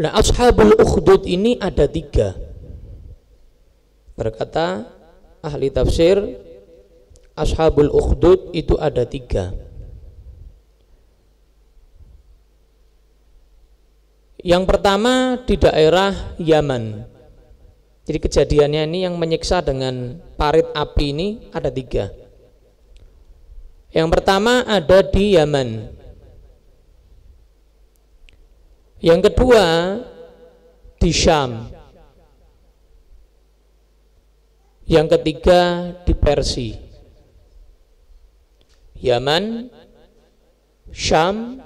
Nah, ashabul ukhdud ini ada 3. Berkata ahli tafsir, ashabul ukhdud itu ada 3. Yang pertama di daerah Yaman. Jadi kejadiannya ini yang menyiksa dengan parit api ini ada 3. Yang pertama ada di Yaman. Yang kedua di Syam. Yang ketiga di Persia. Yaman, Syam,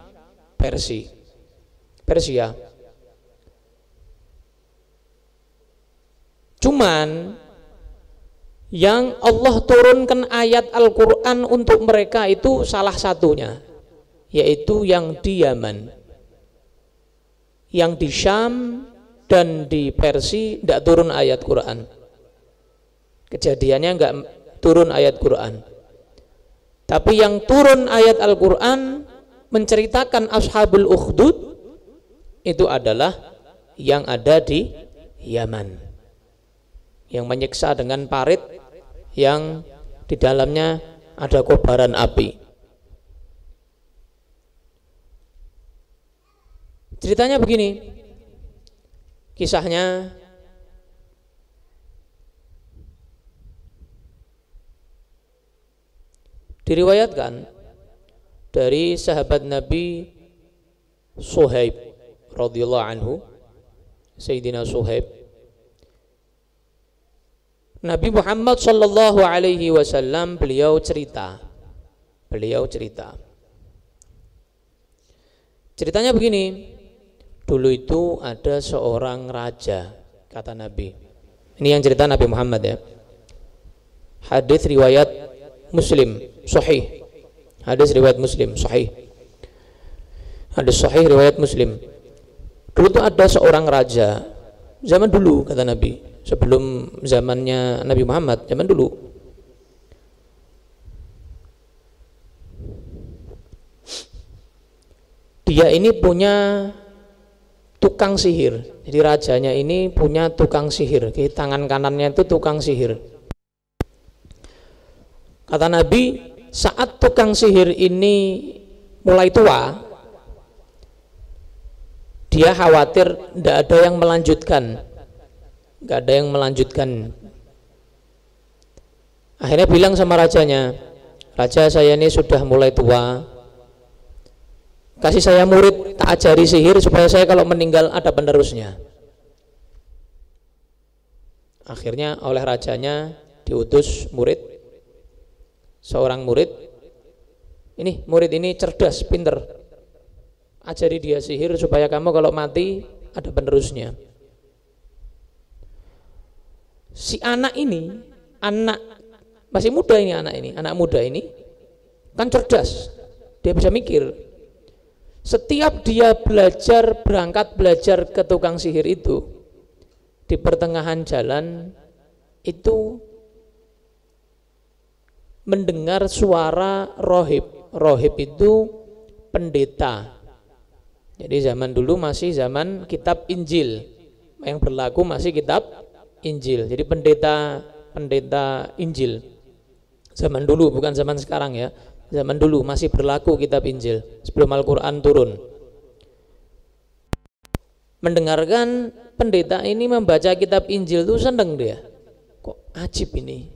Persia. Cuman yang Allah turunkan ayat Al-Quran untuk mereka itu salah satunya, yaitu yang di Yaman. Yang di Syam dan di Persia tidak turun ayat Quran. Kejadiannya enggak turun ayat Quran. Tapi yang turun ayat Al-Quran menceritakan ashabul ukhdud itu adalah yang ada di Yaman, yang menyiksa dengan parit yang di dalamnya ada kobaran api. Ceritanya begini, kisahnya diriwayatkan dari sahabat Nabi Suhaib radhiyallahu anhu, Sayyidina Suhaib. Nabi Muhammad sallallahu alaihi wasallam beliau cerita. Ceritanya begini. Dulu itu ada seorang raja, kata Nabi. Ini yang cerita Nabi Muhammad ya. Hadis riwayat Muslim sahih. Hadis riwayat Muslim sahih. Hadis sahih riwayat Muslim. Dulu itu ada seorang raja, zaman dulu kata Nabi, sebelum zamannya Nabi Muhammad, zaman dulu. Dia ini punya tukang sihir. Jadi rajanya ini punya tukang sihir. Di tangan kanannya itu tukang sihir. Kata Nabi, saat tukang sihir ini mulai tua, dia khawatir tidak ada yang melanjutkan. Nggak ada yang melanjutkan. Akhirnya bilang sama rajanya, raja saya ini sudah mulai tua, kasih saya murid, tak ajari sihir supaya saya kalau meninggal ada penerusnya. Akhirnya oleh rajanya diutus murid, seorang murid. Ini murid ini cerdas, pinter, ajari dia sihir supaya kamu kalau mati ada penerusnya. Si anak ini, anak masih muda ini, anak muda ini kan cerdas, dia bisa mikir. Setiap dia berangkat belajar ke tukang sihir itu, di pertengahan jalan itu mendengar suara rohib. Rohib itu pendeta. Jadi zaman dulu masih zaman kitab Injil, yang berlaku masih kitab Injil. Jadi pendeta Injil zaman dulu, bukan zaman sekarang ya. Zaman dulu masih berlaku kitab Injil sebelum Al-Quran turun. Mendengarkan pendeta ini membaca kitab Injil itu seneng dia. Kok ajib ini,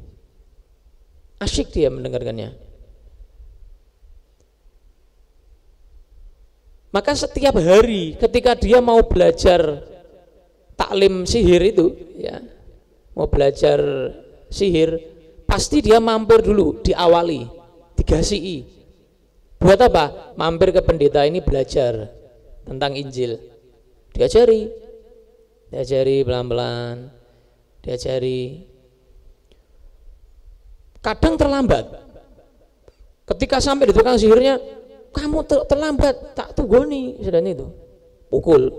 asyik dia mendengarkannya. Maka setiap hari ketika dia mau belajar taklim sihir itu ya, mau belajar sihir, pasti dia mampir dulu, diawali, digasihi. Buat apa? Mampir ke pendeta ini belajar tentang Injil. Diajari pelan-pelan, diajari. Kadang terlambat. Ketika sampai di tukang sihirnya, kamu terlambat, tak tunggu nih, sedang itu pukul,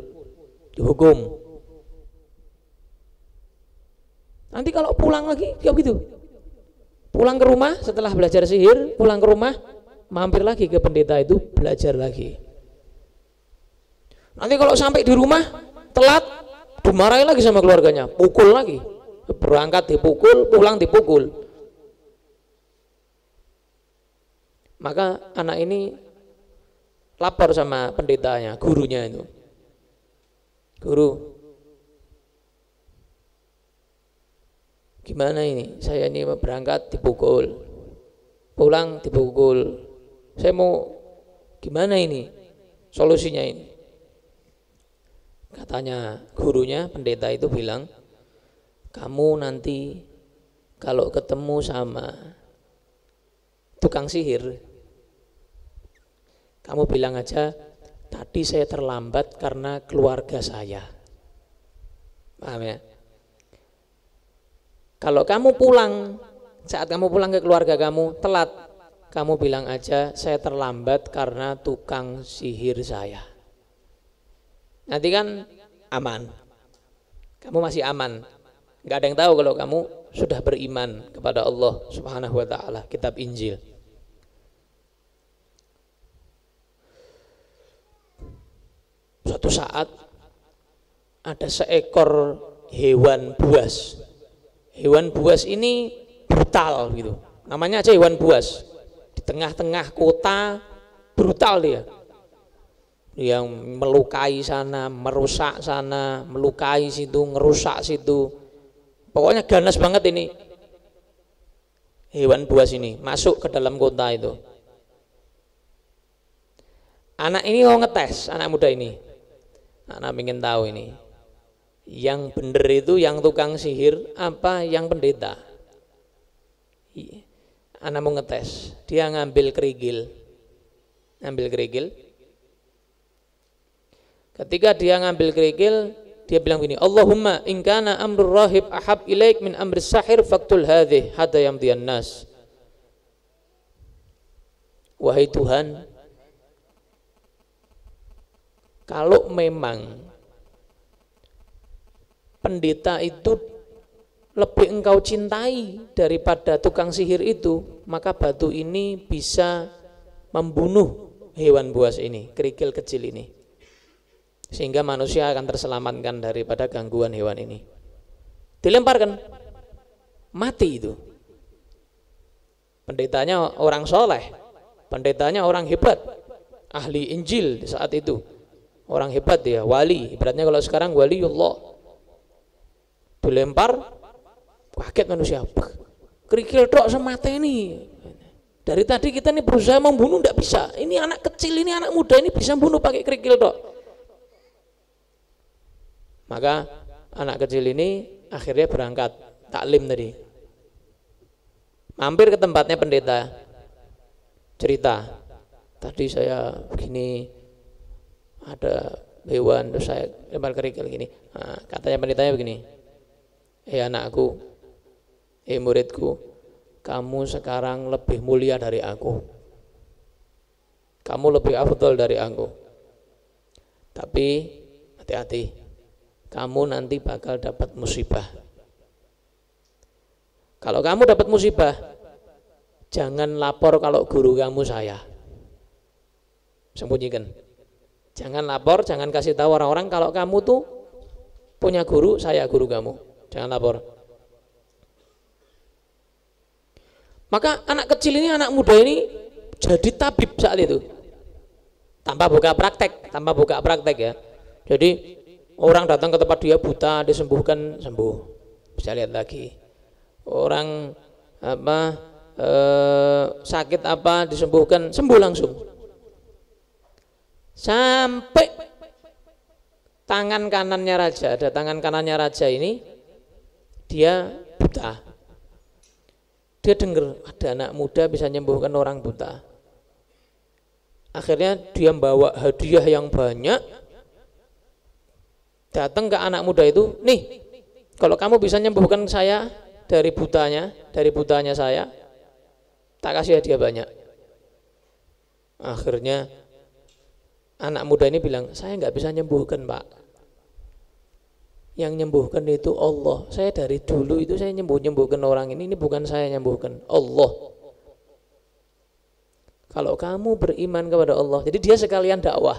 dihukum. Nanti kalau pulang lagi kayak begitu, pulang ke rumah setelah belajar sihir, pulang ke rumah mampir lagi ke pendeta itu belajar lagi. Nanti kalau sampai di rumah telat, dimarahi lagi sama keluarganya, pukul lagi. Berangkat dipukul, pulang dipukul. Maka anak ini lapor sama pendetanya, gurunya itu. Guru, gimana ini? Saya ini berangkat dipukul, pulang dipukul. Saya mau gimana ini? Solusinya ini. Katanya gurunya, pendeta itu bilang, kamu nanti kalau ketemu sama tukang sihir, kamu bilang aja, tadi saya terlambat karena keluarga saya. Paham ya? Kalau kamu pulang, saat kamu pulang ke keluarga kamu telat, kamu bilang aja, saya terlambat karena tukang sihir saya. Nanti kan aman, kamu masih aman. Nggak ada yang tahu kalau kamu sudah beriman kepada Allah Subhanahu wa ta'ala, kitab Injil. Suatu saat ada seekor hewan buas. Hewan buas ini brutal gitu. Namanya aja hewan buas. Di tengah-tengah kota brutal dia. Yang melukai sana, merusak sana, melukai situ, ngerusak situ. Pokoknya ganas banget ini hewan buas ini masuk ke dalam kota itu. Anak ini mau ngetes, anak muda ini. Anak ingin tahu ini, yang bener itu yang tukang sihir apa yang pendeta? Anak mau ngetes, dia ngambil kerigil. Ketika dia ngambil kerigil, dia bilang begini, Allahumma in kana amrul rahib ahab ilaik min amris sahir faktul hadhih hatta yamdiyan nas. Wahai Tuhan, kalau memang pendeta itu lebih engkau cintai daripada tukang sihir itu, maka batu ini bisa membunuh hewan buas ini, kerikil kecil ini, sehingga manusia akan terselamatkan daripada gangguan hewan ini. Dilemparkan, mati itu. Pendetanya orang soleh, pendetanya orang hebat, ahli Injil di saat itu, orang hebat dia, wali. Ibaratnya kalau sekarang waliullah. Dilempar, kaget manusia, kerikil tok semata ini. Dari tadi kita ini berusaha membunuh, tidak bisa. Ini anak kecil, ini anak muda ini bisa membunuh pakai kerikil tok. Maka anak kecil ini akhirnya berangkat taklim tadi, mampir ke tempatnya pendeta, cerita, tadi saya begini, ada hewan terus saya lempar kerikil gini. Nah, katanya pendetanya begini, anakku, muridku, kamu sekarang lebih mulia dari aku, kamu lebih afdal dari aku, tapi hati-hati, kamu nanti bakal dapat musibah. Kalau kamu dapat musibah, jangan lapor kalau guru kamu saya, sembunyikan. Jangan lapor, jangan kasih tahu orang-orang kalau kamu tuh punya guru, saya guru kamu. Jangan lapor. Maka anak kecil ini, anak muda ini jadi tabib saat itu. Tanpa buka praktek ya. Jadi orang datang ke tempat dia buta, disembuhkan, sembuh. Bisa lihat lagi. Orang sakit apa, disembuhkan, sembuh langsung. Sampai tangan kanannya raja, ada tangan kanannya raja ini, dia buta. Dia dengar ada anak muda bisa menyembuhkan orang buta. Akhirnya dia membawa hadiah yang banyak, datang ke anak muda itu, nih, kalau kamu bisa menyembuhkan saya dari butanya saya, tak kasih hadiah banyak. Akhirnya anak muda ini bilang, saya nggak bisa nyembuhkan Pak, yang nyembuhkan itu Allah. Saya dari dulu itu saya nyembuhkan orang ini bukan saya nyembuhkan, Allah. Kalau kamu beriman kepada Allah, jadi dia sekalian dakwah.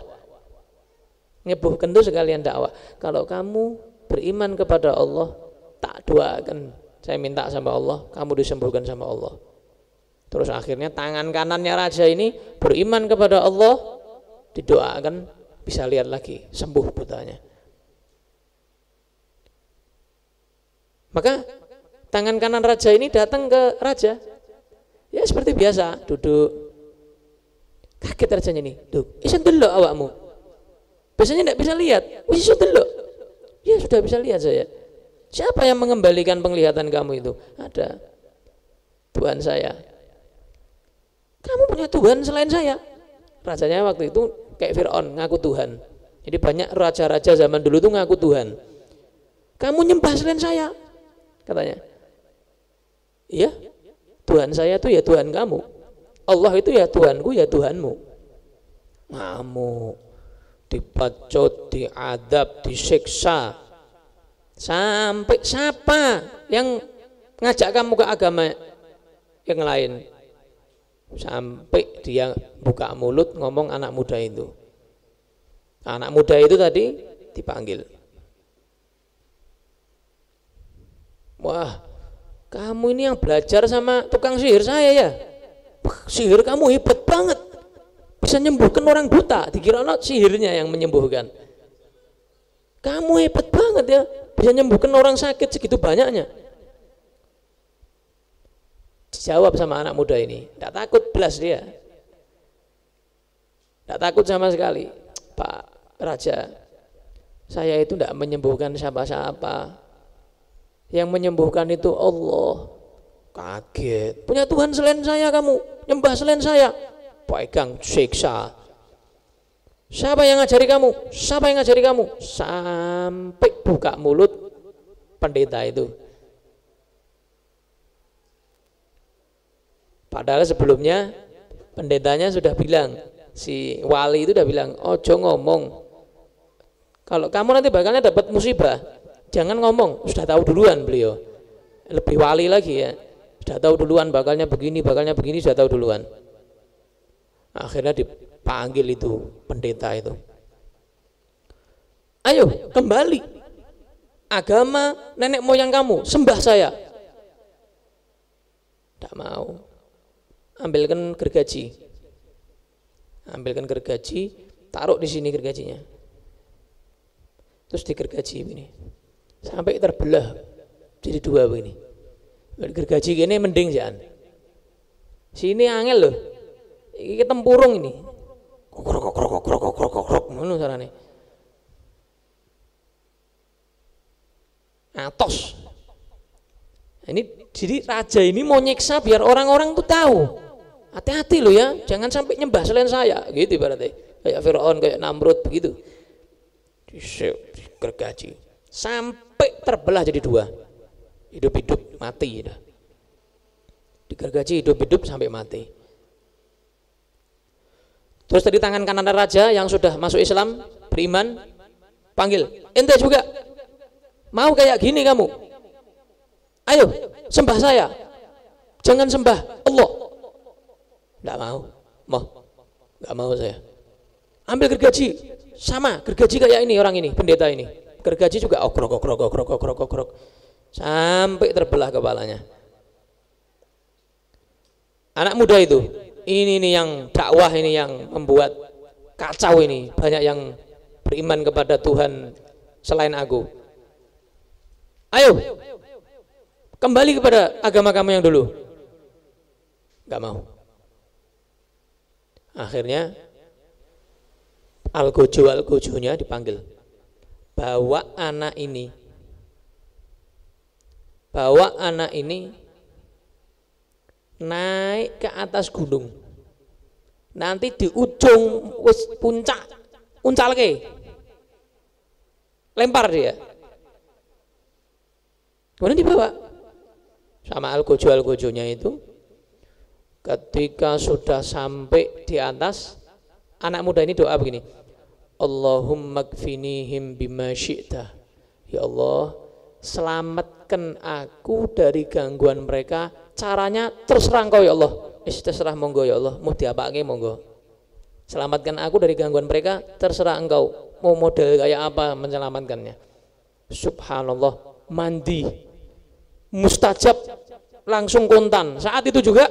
Nyebuhkan itu sekalian dakwah. Kalau kamu beriman kepada Allah, tak doakan, saya minta sama Allah, kamu disembuhkan sama Allah. Terus akhirnya tangan kanannya raja ini beriman kepada Allah, didoakan, bisa lihat lagi, sembuh butanya. Maka tangan kanan raja ini datang ke raja, ya seperti biasa, duduk. Kaget rajanya nih, duh, isan delok awakmu. Biasanya tidak bisa lihat, wis iso delok. Ya sudah bisa lihat saya. Siapa yang mengembalikan penglihatan kamu itu? Ada Tuhan saya. Kamu punya Tuhan selain saya? Rajanya waktu itu kayak Fir'aun, ngaku Tuhan. Jadi banyak raja-raja zaman dulu itu ngaku Tuhan. Kamu nyembah selain saya? Katanya. Iya, Tuhan saya itu ya Tuhan kamu. Allah itu ya Tuhanku ya Tuhanmu. Ngamuk, dipecut, diadab, disiksa, sampai siapa yang ngajak kamu ke agama yang lain, sampai dia buka mulut ngomong anak muda itu. Anak muda itu tadi dipanggil. Wah, kamu ini yang belajar sama tukang sihir saya ya? Sihir kamu hebat banget, bisa menyembuhkan orang buta. Dikira sihirnya yang menyembuhkan. Kamu hebat banget ya, bisa menyembuhkan orang sakit segitu banyaknya. Dijawab sama anak muda ini, tidak takut belas dia, tidak takut sama sekali. Pak Raja, saya itu tidak menyembuhkan siapa-siapa, yang menyembuhkan itu Allah. Kaget, punya Tuhan selain saya kamu, nyembah selain saya, pegang siksa. Siapa yang ngajari kamu? Siapa yang ngajari kamu? Sampai buka mulut pendeta itu. Padahal sebelumnya pendetanya sudah bilang, si wali itu sudah bilang, ojo ngomong, kalau kamu nanti bakalnya dapat musibah, jangan ngomong. Sudah tahu duluan beliau, lebih wali lagi ya, sudah tahu duluan bakalnya begini, sudah tahu duluan. Akhirnya dipanggil itu pendeta itu, ayo kembali agama nenek moyang kamu, sembah saya. Tidak mau. Ambilkan gergaji, taruh di sini gergajinya, terus digergaji begini sampai terbelah jadi dua begini. Gergaji gini mending jangan, sini angel loh, ini tempurung ini, kokrok mana caranya, atos. Ini jadi raja ini mau nyiksa biar orang-orang tuh tahu, hati-hati loh ya, jangan sampai nyembah selain saya, gitu berarti. Kayak Fir'aun, kayak Namrud begitu. Digergaji sampai terbelah jadi dua, hidup-hidup mati. Digergaji hidup-hidup sampai mati. Terus tadi tangan kanan raja yang sudah masuk Islam, beriman, panggil, ente juga mau kayak gini kamu? Ayo sembah saya, jangan sembah Allah. Tidak mau, nggak mau saya. Ambil gergaji, sama gergaji kayak ini orang ini, pendeta ini. Gergaji juga okrok, sampai terbelah kepalanya. Anak muda itu, ini nih yang dakwah ini yang membuat kacau ini. Banyak yang beriman kepada Tuhan selain aku. Ayo kembali kepada agama kamu yang dulu. Gak mau. Akhirnya Algojo-nya dipanggil. Bawa anak ini naik ke atas gunung. Nanti di ujung puncak uncal ke, lempar dia. Kemudian dibawa sama algojo-nya itu. Ketika sudah sampai di atas, anak muda ini doa begini, Allahumma kfinihim bima syi'ta. Ya Allah, selamatkan aku dari gangguan mereka. Caranya terserah Engkau ya Allah. Terserah monggo ya Allah, mau diapake monggo. Selamatkan aku dari gangguan mereka, terserah Engkau. mau model kayak apa menyelamatkannya. Subhanallah, mandi mustajab langsung kontan. Saat itu juga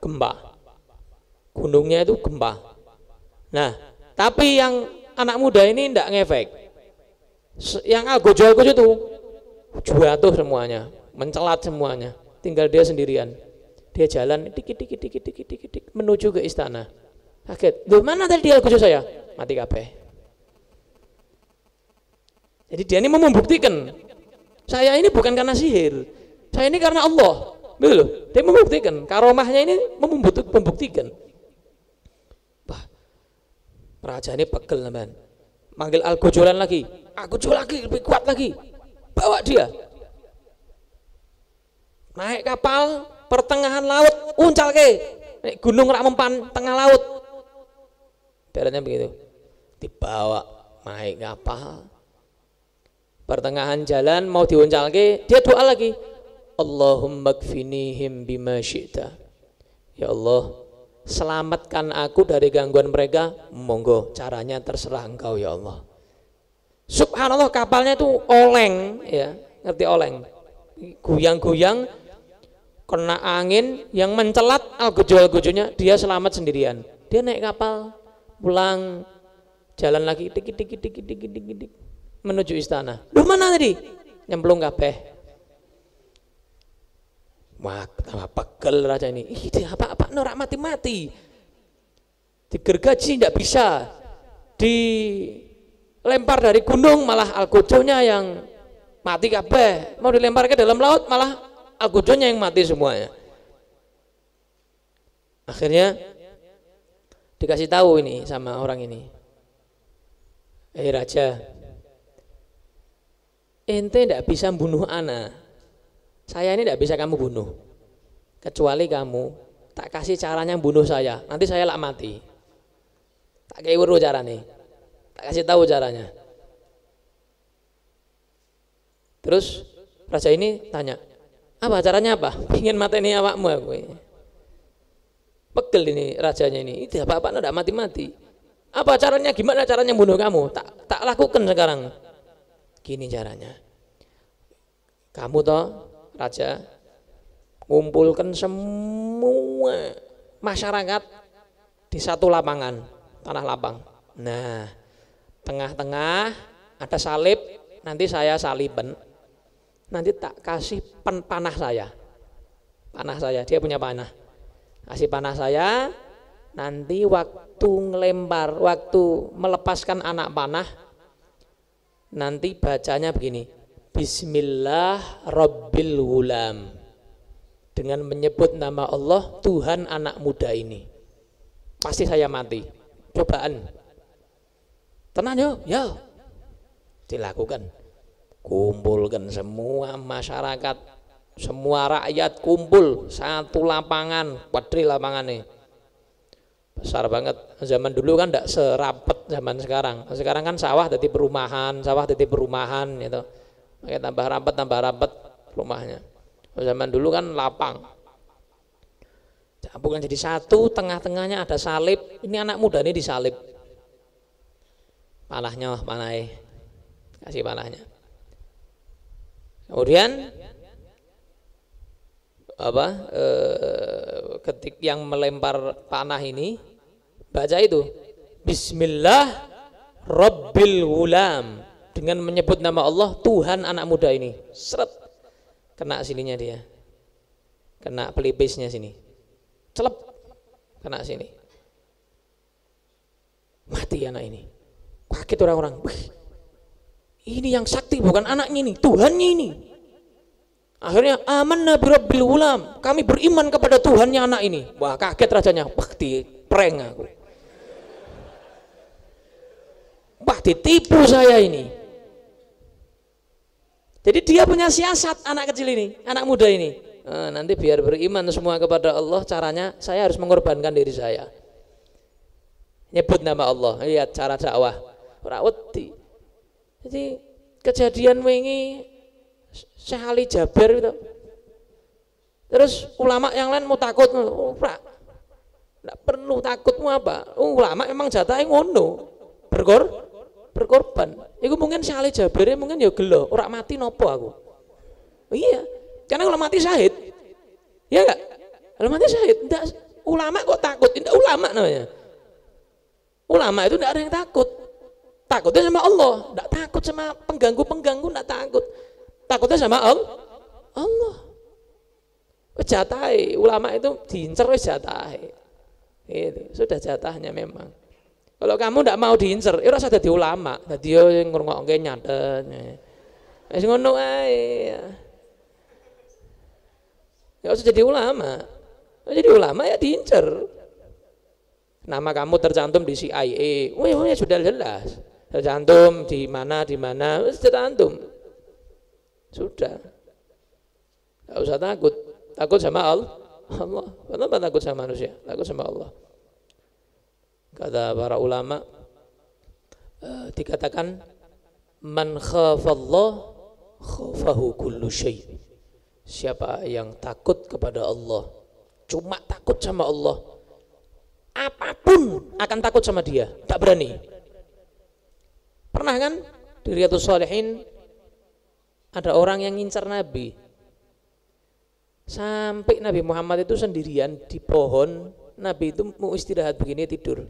gempa, gunungnya itu gempa. Nah, tapi yang anak muda ini tidak ngefek. Yang algojo-algojo itu jatuh semuanya, mencelat semuanya. Tinggal dia sendirian. Dia jalan dikit menuju ke istana. Kaget, loh mana tadi algojo saya? Mati kabeh. Jadi dia ini mau membuktikan, saya ini bukan karena sihir, saya ini karena Allah. Betul, dia membuktikan, karomahnya ini membuktikan. Wah, raja ini pegel teman. Manggil algojolan lagi, algojo lagi, lebih kuat lagi. Bawa dia. Naik kapal, pertengahan laut, uncal ke. Naik gunung rak mempan, tengah laut. Ibaratnya begitu. Dibawa, naik kapal. Pertengahan jalan mau diuncal ke, dia doa lagi. Allahumma kfinihim bima syi'ta. Ya Allah, selamatkan aku dari gangguan mereka. Monggo, caranya terserah engkau ya Allah. Subhanallah, kapalnya itu oleng, ya, ngerti oleng, goyang-goyang, kena angin yang mencelat algojo-algojonya, dia selamat sendirian. Dia naik kapal, pulang, jalan lagi, dikit menuju istana. Loh mana tadi? Nyemplung kabeh. Wah, tambah pegel raja ini. Ih, apa norak mati-mati. Digergaji tidak bisa. Dilempar dari gunung malah algojonya yang mati kabeh. Mau dilempar ke dalam laut malah algojonya yang mati semuanya. Akhirnya dikasih tahu ini sama orang ini. Raja, ente tidak bisa bunuh anak. Saya ini tidak bisa kamu bunuh, kecuali kamu tak kasih caranya bunuh saya. Nanti saya lak mati. Tak kayak weruh caranya, tak kasih tahu caranya. Terus raja ini tanya, apa caranya apa? Ingin mateni awakmu aku. Pegel ini rajanya ini. Itu apa tidak mati-mati. Apa caranya? Gimana caranya bunuh kamu? Tak lakukan sekarang. Gini caranya. Kamu toh raja, kumpulkan semua masyarakat di satu lapangan, tanah lapang. Nah, tengah-tengah ada salib, nanti saya saliben, nanti tak kasih panah saya. Panah saya, dia punya panah. Kasih panah saya, nanti waktu ngelempar, waktu melepaskan anak panah, nanti bacanya begini. Bismillah Rabbil Ghulam, dengan menyebut nama Allah Tuhan anak muda ini. Pasti saya mati. Cobaan. Tenang yo, ya. Dilakukan. Kumpulkan semua masyarakat, semua rakyat kumpul satu lapangan, kuadril lapangannya. Besar banget. Zaman dulu kan tidak serapet zaman sekarang. Sekarang kan sawah jadi perumahan, gitu. Pakai tambah rapat rumahnya. Zaman dulu kan lapang. Campurkan jadi satu, tengah-tengahnya ada salib. Ini anak muda ini disalib. Panahnya, kasih panahnya. Kemudian ketik yang melempar panah ini baca itu Bismillah Rabbil Ghulam, dengan menyebut nama Allah Tuhan anak muda ini. Seret, kena sininya dia, kena pelipisnya sini, celep, kena sini, mati anak ini. Kaget orang-orang, ini yang sakti bukan anaknya ini, Tuhannya ini. Akhirnya amanna bi Rabbil Ghulam, kami beriman kepada Tuhannya anak ini. Wah, kaget rajanya, wah diprank aku, wah ditipu saya ini. Jadi dia punya siasat, anak kecil ini, anak muda ini. Nanti biar beriman semua kepada Allah, caranya saya harus mengorbankan diri saya. Nyebut nama Allah, lihat cara dakwah. Ora wedi. Jadi kejadian wingi Syekh Ali Jaber itu. Terus ulama yang lain mau takut, tidak perlu takutmu apa? Ulama memang jatahnya ngono, berkorban. Iku mungkin Saleh Jabir mungkin ya gelo, ora mati nopo aku. Iya, karena kalau mati syahid. Ya enggak? Kalau mati syahid, enggak, ulama kok takut? Enggak ulama namanya. Ulama itu enggak ada yang takut. Takutnya sama Allah, enggak takut sama pengganggu-pengganggu, enggak takut. Takutnya sama Allah. Jatai, ulama itu diincer wis jatai. Itu sudah jatahnya memang. Kalau kamu tidak mau diincer, ya rasa jadi ulama, jadi yang ngrungokke nyatet. Wis ngono ae. Ya usah jadi ulama. Jadi ulama ya diincer. Nama kamu tercantum di CIA. Oh ya sudah jelas. Tercantum di mana, wis tercantum. Sudah. Enggak usah takut. Takut sama Allah. Kenapa takut sama manusia? Takut sama Allah. Kata para ulama, dikatakan man khafallah khafahu kullu syai. Siapa yang takut kepada Allah, cuma takut sama Allah, apapun akan takut sama dia, tak berani. Pernah kan di Riyadhus Shalihin ada orang yang ngincar Nabi. Sampai Nabi Muhammad itu sendirian di pohon, Nabi itu mau istirahat begini tidur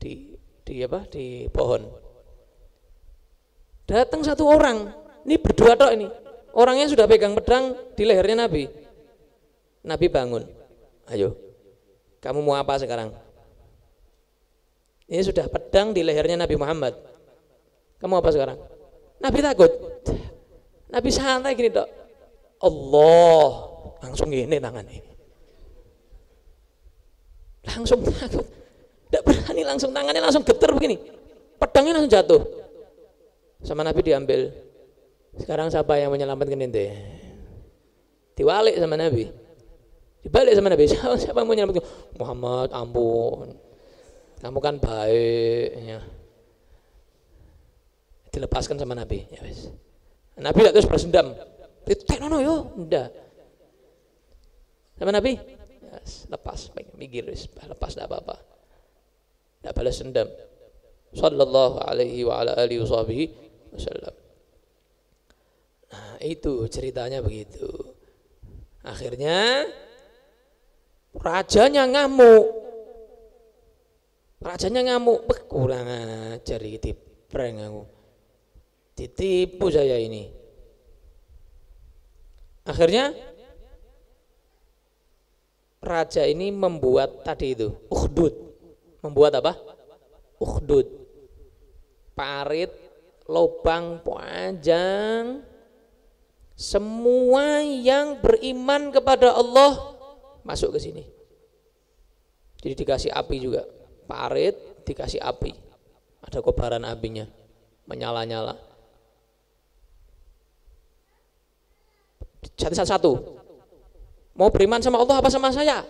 di pohon. Datang satu orang, ini berdua tok ini. Orangnya sudah pegang pedang di lehernya Nabi. Nabi bangun. Ayo, kamu mau apa sekarang? Ini sudah pedang di lehernya Nabi Muhammad. Kamu apa sekarang? Nabi takut. Nabi santai gini tok. Allah, langsung gini tangannya. Langsung takut. Tidak berani, langsung tangannya langsung getar begini. Pedangnya langsung jatuh. Sama Nabi diambil. Sekarang siapa yang menyelamatkan ente? Diwalik sama Nabi. Dibalik sama Nabi. Siapa yang menyelamatkan? Muhammad, ampun. Kamu kan baik. Ya. Dilepaskan sama Nabi. Ya wis. Nabi tidak terus bersendam. Teknono yo, enggak. Sama Nabi, yes, lepas, mikir, lepas, tidak apa-apa. Tidak balas dendam. Sallallahu alaihi wa ala alihi wasallam. Nah, itu ceritanya begitu. Akhirnya rajanya ngamuk. Kurang ajar iki prank aku. Ditipu saya ini. Akhirnya raja ini membuat tadi itu ukhdud. Membuat apa? Ukhdud. Parit, lubang panjang. Semua yang beriman kepada Allah masuk ke sini. Jadi dikasih api juga. Parit dikasih api. Ada kobaran apinya. Menyala-nyala. Satu-satu. Mau beriman sama Allah apa sama saya?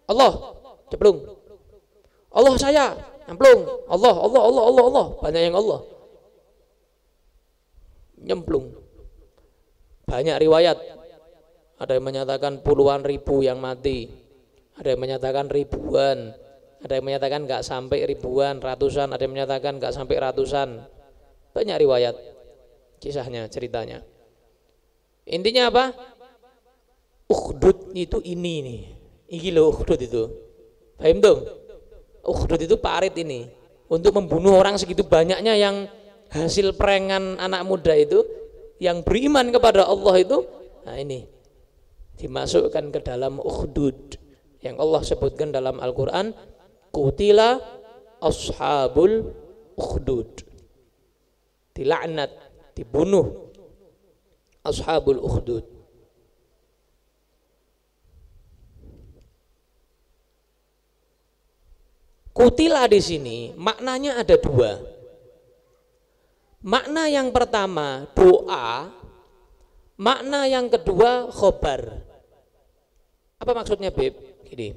Allah, ceplung. Allah saya, nyemplung. Allah. Banyak yang Allah. Nyemplung. Banyak riwayat. Ada yang menyatakan puluhan ribu yang mati. Ada yang menyatakan ribuan. Ada yang menyatakan enggak sampai ribuan, ratusan. Ada yang menyatakan enggak sampai ratusan. Banyak riwayat. Kisahnya, ceritanya. Intinya apa? Ukhdud itu ini nih. Iki loh ukhdud itu. Paham dong? Ukhdud itu parit ini. Untuk membunuh orang segitu banyaknya yang hasil perengan anak muda itu, yang beriman kepada Allah itu, nah ini dimasukkan ke dalam ukhdud yang Allah sebutkan dalam Al-Quran, qutila ashabul ukhdud. Dilaknat, dibunuh ashabul ukhdud. Kutila di sini maknanya ada dua. Makna yang pertama doa, makna yang kedua khobar. Apa maksudnya, Beb? Gini.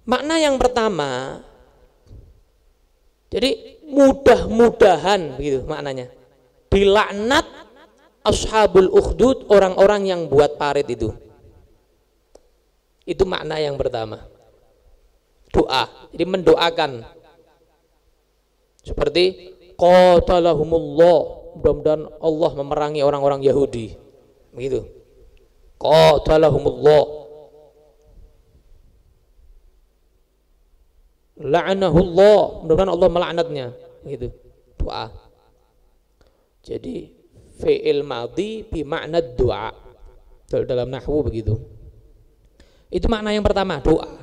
Makna yang pertama, jadi mudah-mudahan begitu maknanya. Dilaknat ashabul ukhdud, orang-orang yang buat parit itu. Itu makna yang pertama. Doa, jadi mendoakan. Seperti qatalahumullah, mudah-mudahan Allah memerangi orang-orang Yahudi. Begitu. Qatalahumullah. La'anahullah, mudah-mudahan Allah melaknatnya. Begitu. Doa. Jadi fi'il madhi bi makna doa. Dalam nahwu begitu. Itu makna yang pertama, doa.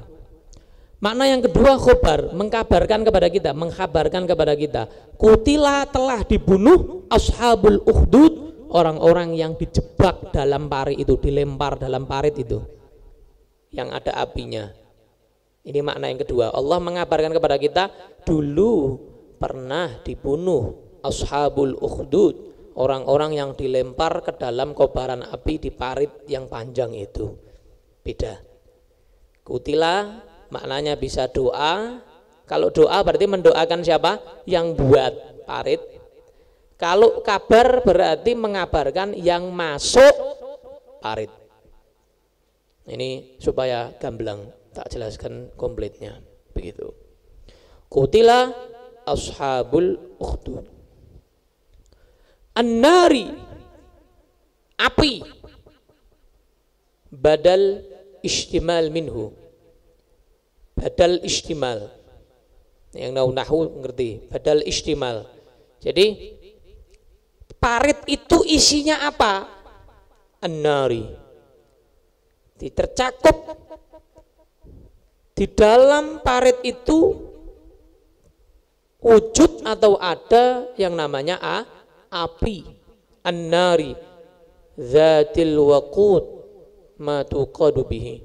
Makna yang kedua, khobar, mengkabarkan kepada kita, mengkhabarkan kepada kita. Kutila, telah dibunuh ashabul ukhdud, orang-orang yang dijebak dalam parit itu, dilempar dalam parit itu, yang ada apinya. Ini makna yang kedua. Allah mengabarkan kepada kita, dulu pernah dibunuh ashabul ukhdud, orang-orang yang dilempar ke dalam kobaran api di parit yang panjang itu. Beda. Kutila maknanya bisa doa. Kalau doa berarti mendoakan siapa? Yang buat parit. Kalau kabar berarti mengabarkan yang masuk parit. Ini supaya gamblang, tak jelaskan komplitnya. Begitu. Kutila ashabul ukhdud. An-nari, api, badal istimal minhu. Badal istimal, yang nahwu ngerti, badal istimal. Jadi parit itu isinya apa? An-nari. Tercakup di dalam parit itu wujud atau ada yang namanya api. An-nari zatil waqud ma tuqadu bihi.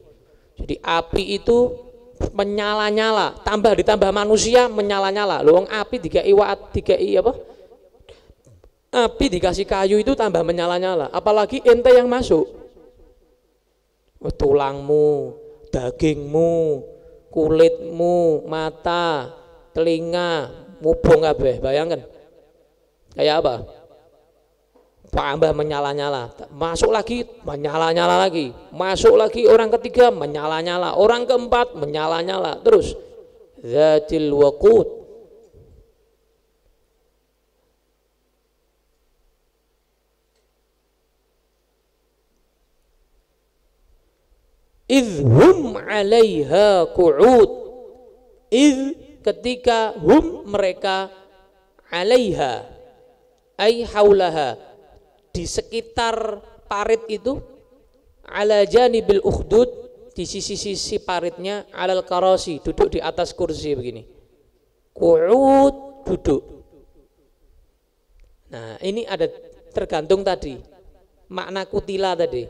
Jadi api itu menyala-nyala, tambah ditambah manusia menyala-nyala. Loh, api dikai apa? Api dikasih kayu itu tambah menyala-nyala. Apalagi ente yang masuk. Tulangmu, dagingmu, kulitmu, mata, telinga, mubung kabeh. Bayangkan. Kayak apa? Tambah menyala-nyala, masuk lagi menyala-nyala lagi, masuk lagi orang ketiga menyala-nyala, orang keempat menyala-nyala, terus zatil waqud. Idhum 'alaiha qu'ud. Idh, ketika, hum, mereka, 'alaiha ay haulaha, di sekitar parit itu, ala janibil ukhdud, di sisi-sisi paritnya, alal karasi, duduk di atas kursi begini. Qu'ud, duduk. Nah, ini ada tergantung tadi makna kutila tadi.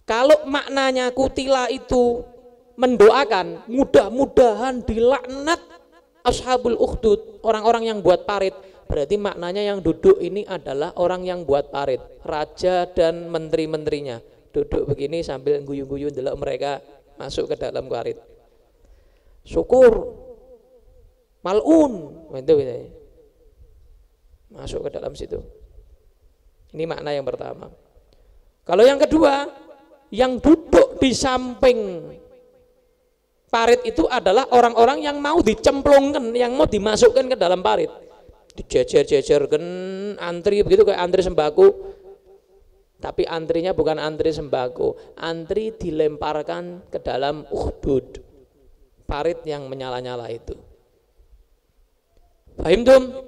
Kalau maknanya kutila itu mendoakan, mudah-mudahan dilaknat ashabul ukhdud, orang-orang yang buat parit, berarti maknanya yang duduk ini adalah orang yang buat parit, raja dan menteri-menterinya duduk begini sambil guyu-guyu delok mereka masuk ke dalam parit. Syukur, mal'un, itu masuk ke dalam situ. Ini makna yang pertama. Kalau yang kedua, yang duduk di samping parit itu adalah orang-orang yang mau dicemplungkan, yang mau dimasukkan ke dalam parit. Dijejer-jejerkan antri begitu, kayak antri sembako, tapi antrinya bukan antri sembako, antri dilemparkan ke dalam ukhdud, parit yang menyala-nyala itu. Paham tum?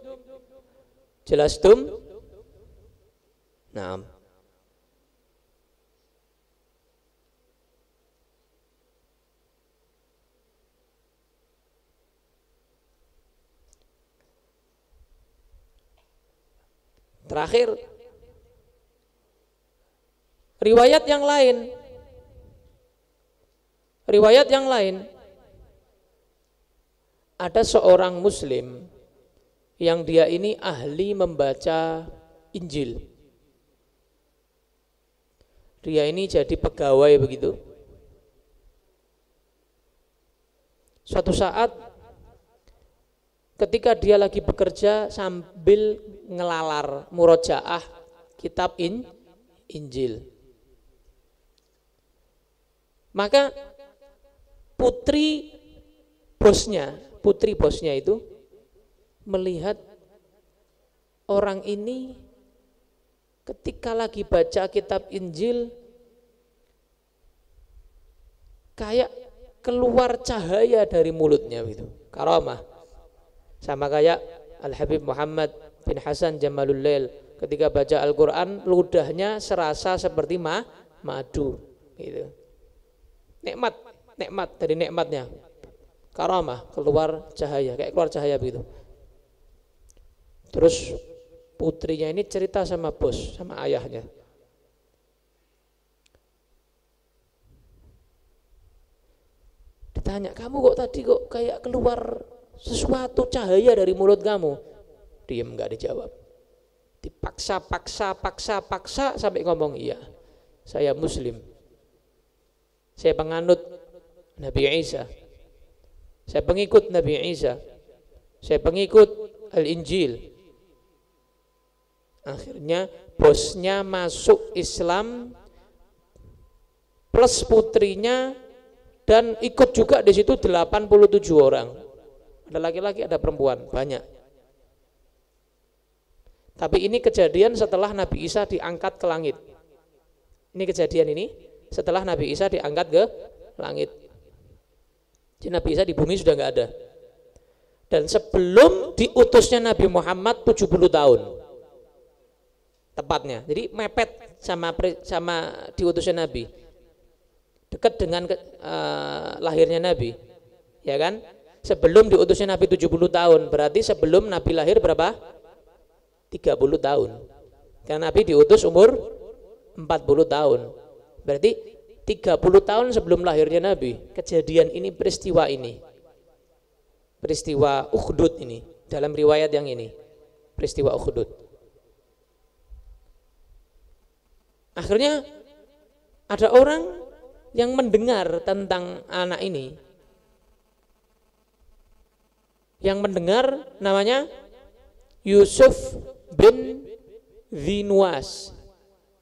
Jelas tum? Nah, terakhir, riwayat yang lain, ada seorang muslim yang dia ini ahli membaca Injil. Dia ini jadi pegawai begitu. Suatu saat ketika dia lagi bekerja sambil ngelalar murojaah kitab Injil, maka putri bosnya itu melihat orang ini ketika lagi baca kitab Injil kayak keluar cahaya dari mulutnya gitu, karamah. Sama kayak Al-Habib Muhammad bin Hasan Jamalul Lail ketika baca Al-Quran ludahnya serasa seperti madu gitu. Nikmat dari nikmatnya, karamah, keluar cahaya, kayak keluar cahaya begitu. Terus putrinya ini cerita sama bos, sama ayahnya, ditanya, kamu kok tadi kok kayak keluar sesuatu cahaya dari mulut kamu? Diam, nggak dijawab. Dipaksa sampai ngomong, iya, saya Muslim, saya penganut Nabi Isa, saya pengikut Nabi Isa, saya pengikut Al-Injil. Akhirnya bosnya masuk Islam plus putrinya, dan ikut juga di situ 87 orang. Ada laki-laki, ada perempuan, banyak. Tapi ini kejadian setelah Nabi Isa diangkat ke langit. Ini kejadian ini setelah Nabi Isa diangkat ke langit. Jadi Nabi Isa di bumi sudah nggak ada. Dan sebelum diutusnya Nabi Muhammad 70 tahun. Tepatnya. Jadi mepet sama diutusnya Nabi. Dekat dengan lahirnya Nabi. Ya kan? Sebelum diutusnya Nabi 70 tahun, berarti sebelum Nabi lahir berapa? 30 tahun. Karena Nabi diutus umur 40 tahun. Berarti 30 tahun sebelum lahirnya Nabi, kejadian ini, peristiwa ini. Peristiwa Ukhdud ini, dalam riwayat yang ini. Peristiwa Ukhdud. Akhirnya ada orang yang mendengar tentang anak ini. Yang mendengar namanya Yusuf bin Dhinwas.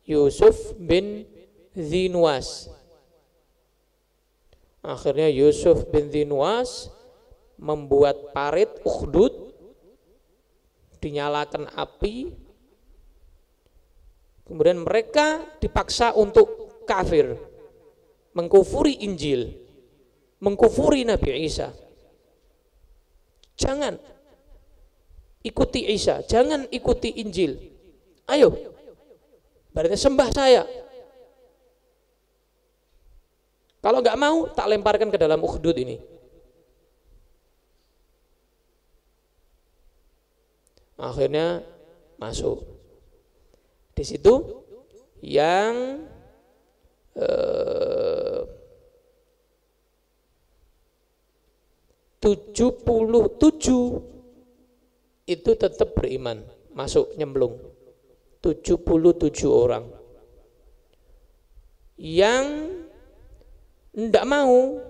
Yusuf bin Dhinwas. Akhirnya Yusuf bin Dhinwas membuat parit Ukhdud, dinyalakan api, kemudian mereka dipaksa untuk kafir, mengkufuri Injil, mengkufuri Nabi Isa. Jangan ikuti Isa, jangan ikuti Injil. Ayo, berarti sembah saya. Kalau nggak mau, tak lemparkan ke dalam Ukhdud ini. Akhirnya masuk. Di situ yang 77 itu tetap beriman, masuk nyemplung. 77 orang. Yang tidak mau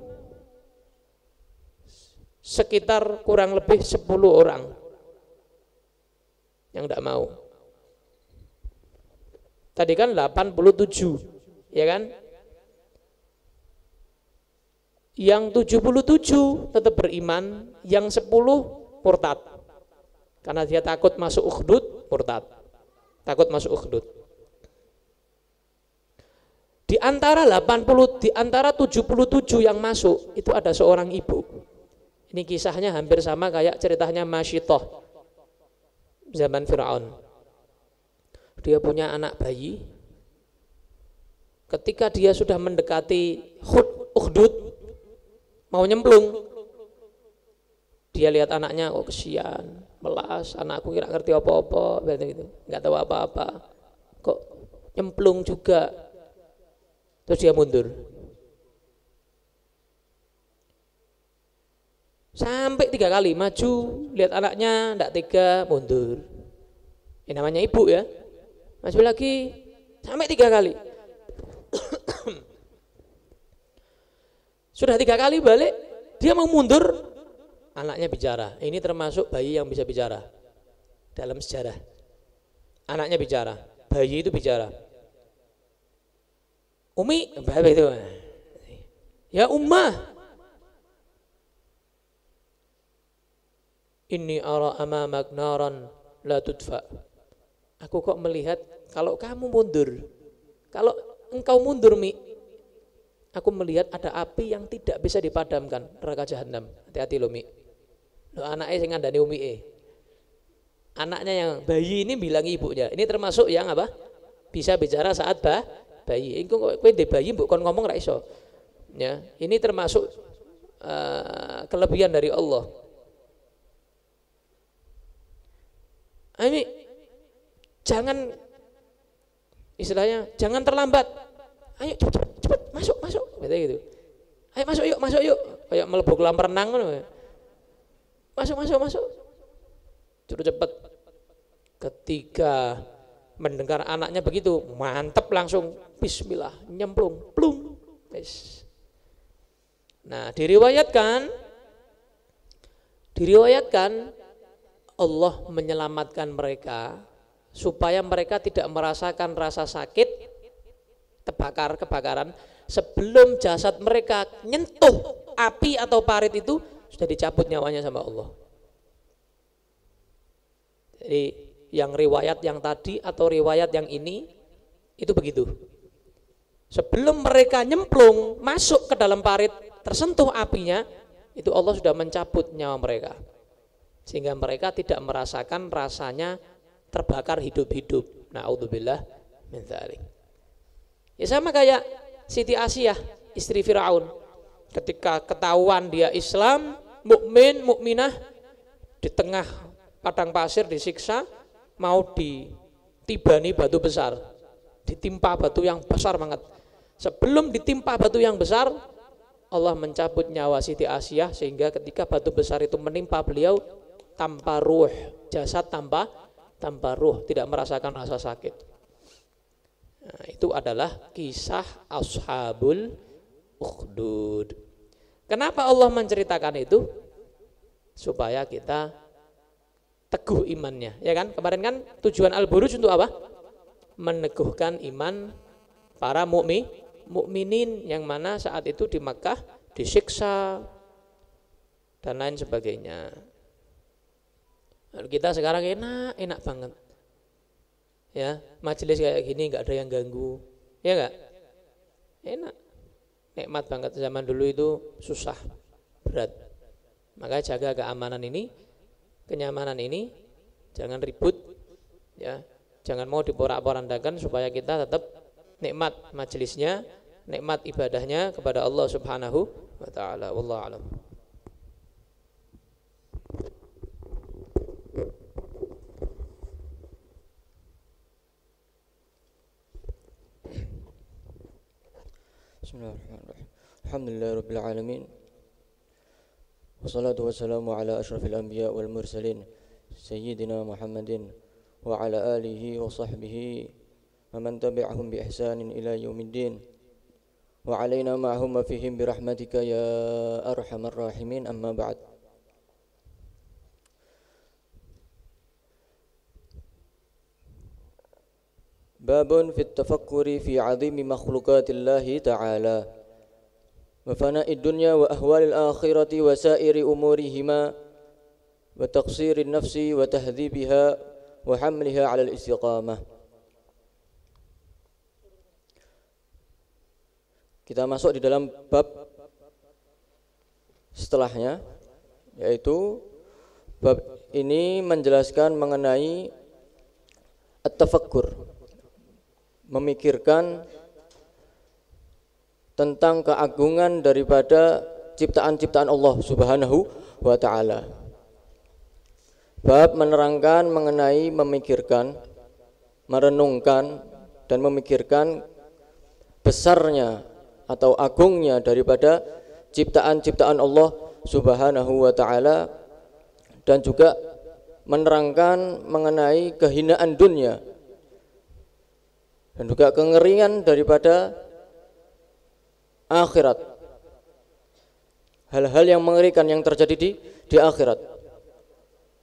sekitar kurang lebih 10 orang yang tidak mau. Tadi kan 87, ya kan? Yang 77 tetap beriman, yang 10 murtad. Karena dia takut masuk Ukhdud, murtad. Takut masuk Ukhdud. Di antara 77 yang masuk, itu ada seorang ibu. Ini kisahnya hampir sama kayak ceritanya Masyitoh zaman Fir'aun. Dia punya anak bayi. Ketika dia sudah mendekati Ukhdud, mau nyemplung, dia lihat anaknya, oh kesian, melas, anakku kira ngerti apa-apa, gitu, nggak tahu apa-apa, kok nyemplung juga. Terus dia mundur. Sampai 3 kali maju, lihat anaknya, nggak tega, mundur. Ini namanya ibu ya. Maju lagi, sampai 3 kali. Sudah 3 kali balik, dia mau mundur, anaknya bicara. Ini termasuk bayi yang bisa bicara dalam sejarah. Anaknya bicara, bayi itu bicara. Umi, itu, ya Ummah, Inni ara amamak naran la tudfa. Aku kok melihat kalau kamu mundur, kalau engkau mundur Mi, aku melihat ada api yang tidak bisa dipadamkan, neraka jahanam. Hati-hati lo Mi. Lo anaknya sing ngandani Umi Anaknya yang bayi ini bilang ibunya. Ini termasuk yang apa? Bisa bicara saat bayi. Engko kowe ndek bayi mbok kon ngomong ra iso. Ya, ini termasuk kelebihan dari Allah. Ini jangan istilahnya jangan terlambat. Ayo cepet masuk gitu. Ayo masuk yuk. Kayak mlebu kolam renang ngono. Masuk. Suruh cepat. Ketika mendengar anaknya begitu, mantep langsung bismillah, nyemplung, plung. Nah, diriwayatkan Allah menyelamatkan mereka supaya mereka tidak merasakan rasa sakit kebakaran sebelum jasad mereka nyentuh api atau parit itu sudah dicabut nyawanya sama Allah. Jadi yang riwayat yang tadi atau riwayat yang ini itu begitu. Sebelum mereka nyemplung masuk ke dalam parit tersentuh apinya, itu Allah sudah mencabut nyawa mereka. Sehingga mereka tidak merasakan rasanya terbakar hidup-hidup. Na'udzubillah min dzalik. Ya sama kayak Siti Asiyah, istri Firaun. Ketika ketahuan dia Islam, mukminah di tengah padang pasir disiksa, mau ditibani batu besar, ditimpa batu yang besar banget. Sebelum ditimpa batu yang besar, Allah mencabut nyawa Siti Asiyah sehingga ketika batu besar itu menimpa beliau tanpa ruh, jasad tanpa ruh, tidak merasakan rasa sakit. Nah, itu adalah kisah Ashabul Ukhdud. Kenapa Allah menceritakan itu? Supaya kita teguh imannya, ya kan? Kemarin kan tujuan Al-Buruj untuk apa? Meneguhkan iman para mukminin yang mana saat itu di Makkah disiksa dan lain sebagainya. Lalu kita sekarang enak banget, ya majelis kayak gini nggak ada yang ganggu, ya nggak? Enak, nikmat banget. Zaman dulu itu susah, berat. Makanya jaga keamanan ini, kenyamanan ini, jangan ribut, ya, jangan mau diporak-porandakan supaya kita tetap nikmat majelisnya, nikmat ibadahnya kepada Allah Subhanahu wa taala. Wallahu a'lam. Bismillahirrahmanirrahim. Alhamdulillahirabbil alamin. Wassalatu wassalamu ala asyrafil anbiya wal mursalin sayyidina Muhammadin wa ala alihi wa sahbihi wa man tabi'ahum bi ihsanin ila yaumiddin wa alaina ma'hum wa fihim bi rahmatika ya arhamar rahimin, amma ba'd. Babun fit tafakkuri fi 'azimi makhluqatillahi ta'ala wa fana'id dunya wa ahwalil akhirati wa sa'iri umurihima wa taqsirin nafsi wa tahdhibiha wa hamliha 'ala al-istiqamah. Kita masuk di dalam bab setelahnya, yaitu bab ini menjelaskan mengenai at-tafakkur, memikirkan tentang keagungan daripada ciptaan-ciptaan Allah Subhanahu wa ta'ala. Bab menerangkan mengenai memikirkan, merenungkan dan memikirkan besarnya atau agungnya daripada ciptaan-ciptaan Allah Subhanahu wa ta'ala, dan juga menerangkan mengenai kehinaan dunia dan juga kengerian daripada akhirat, hal-hal yang mengerikan yang terjadi di akhirat.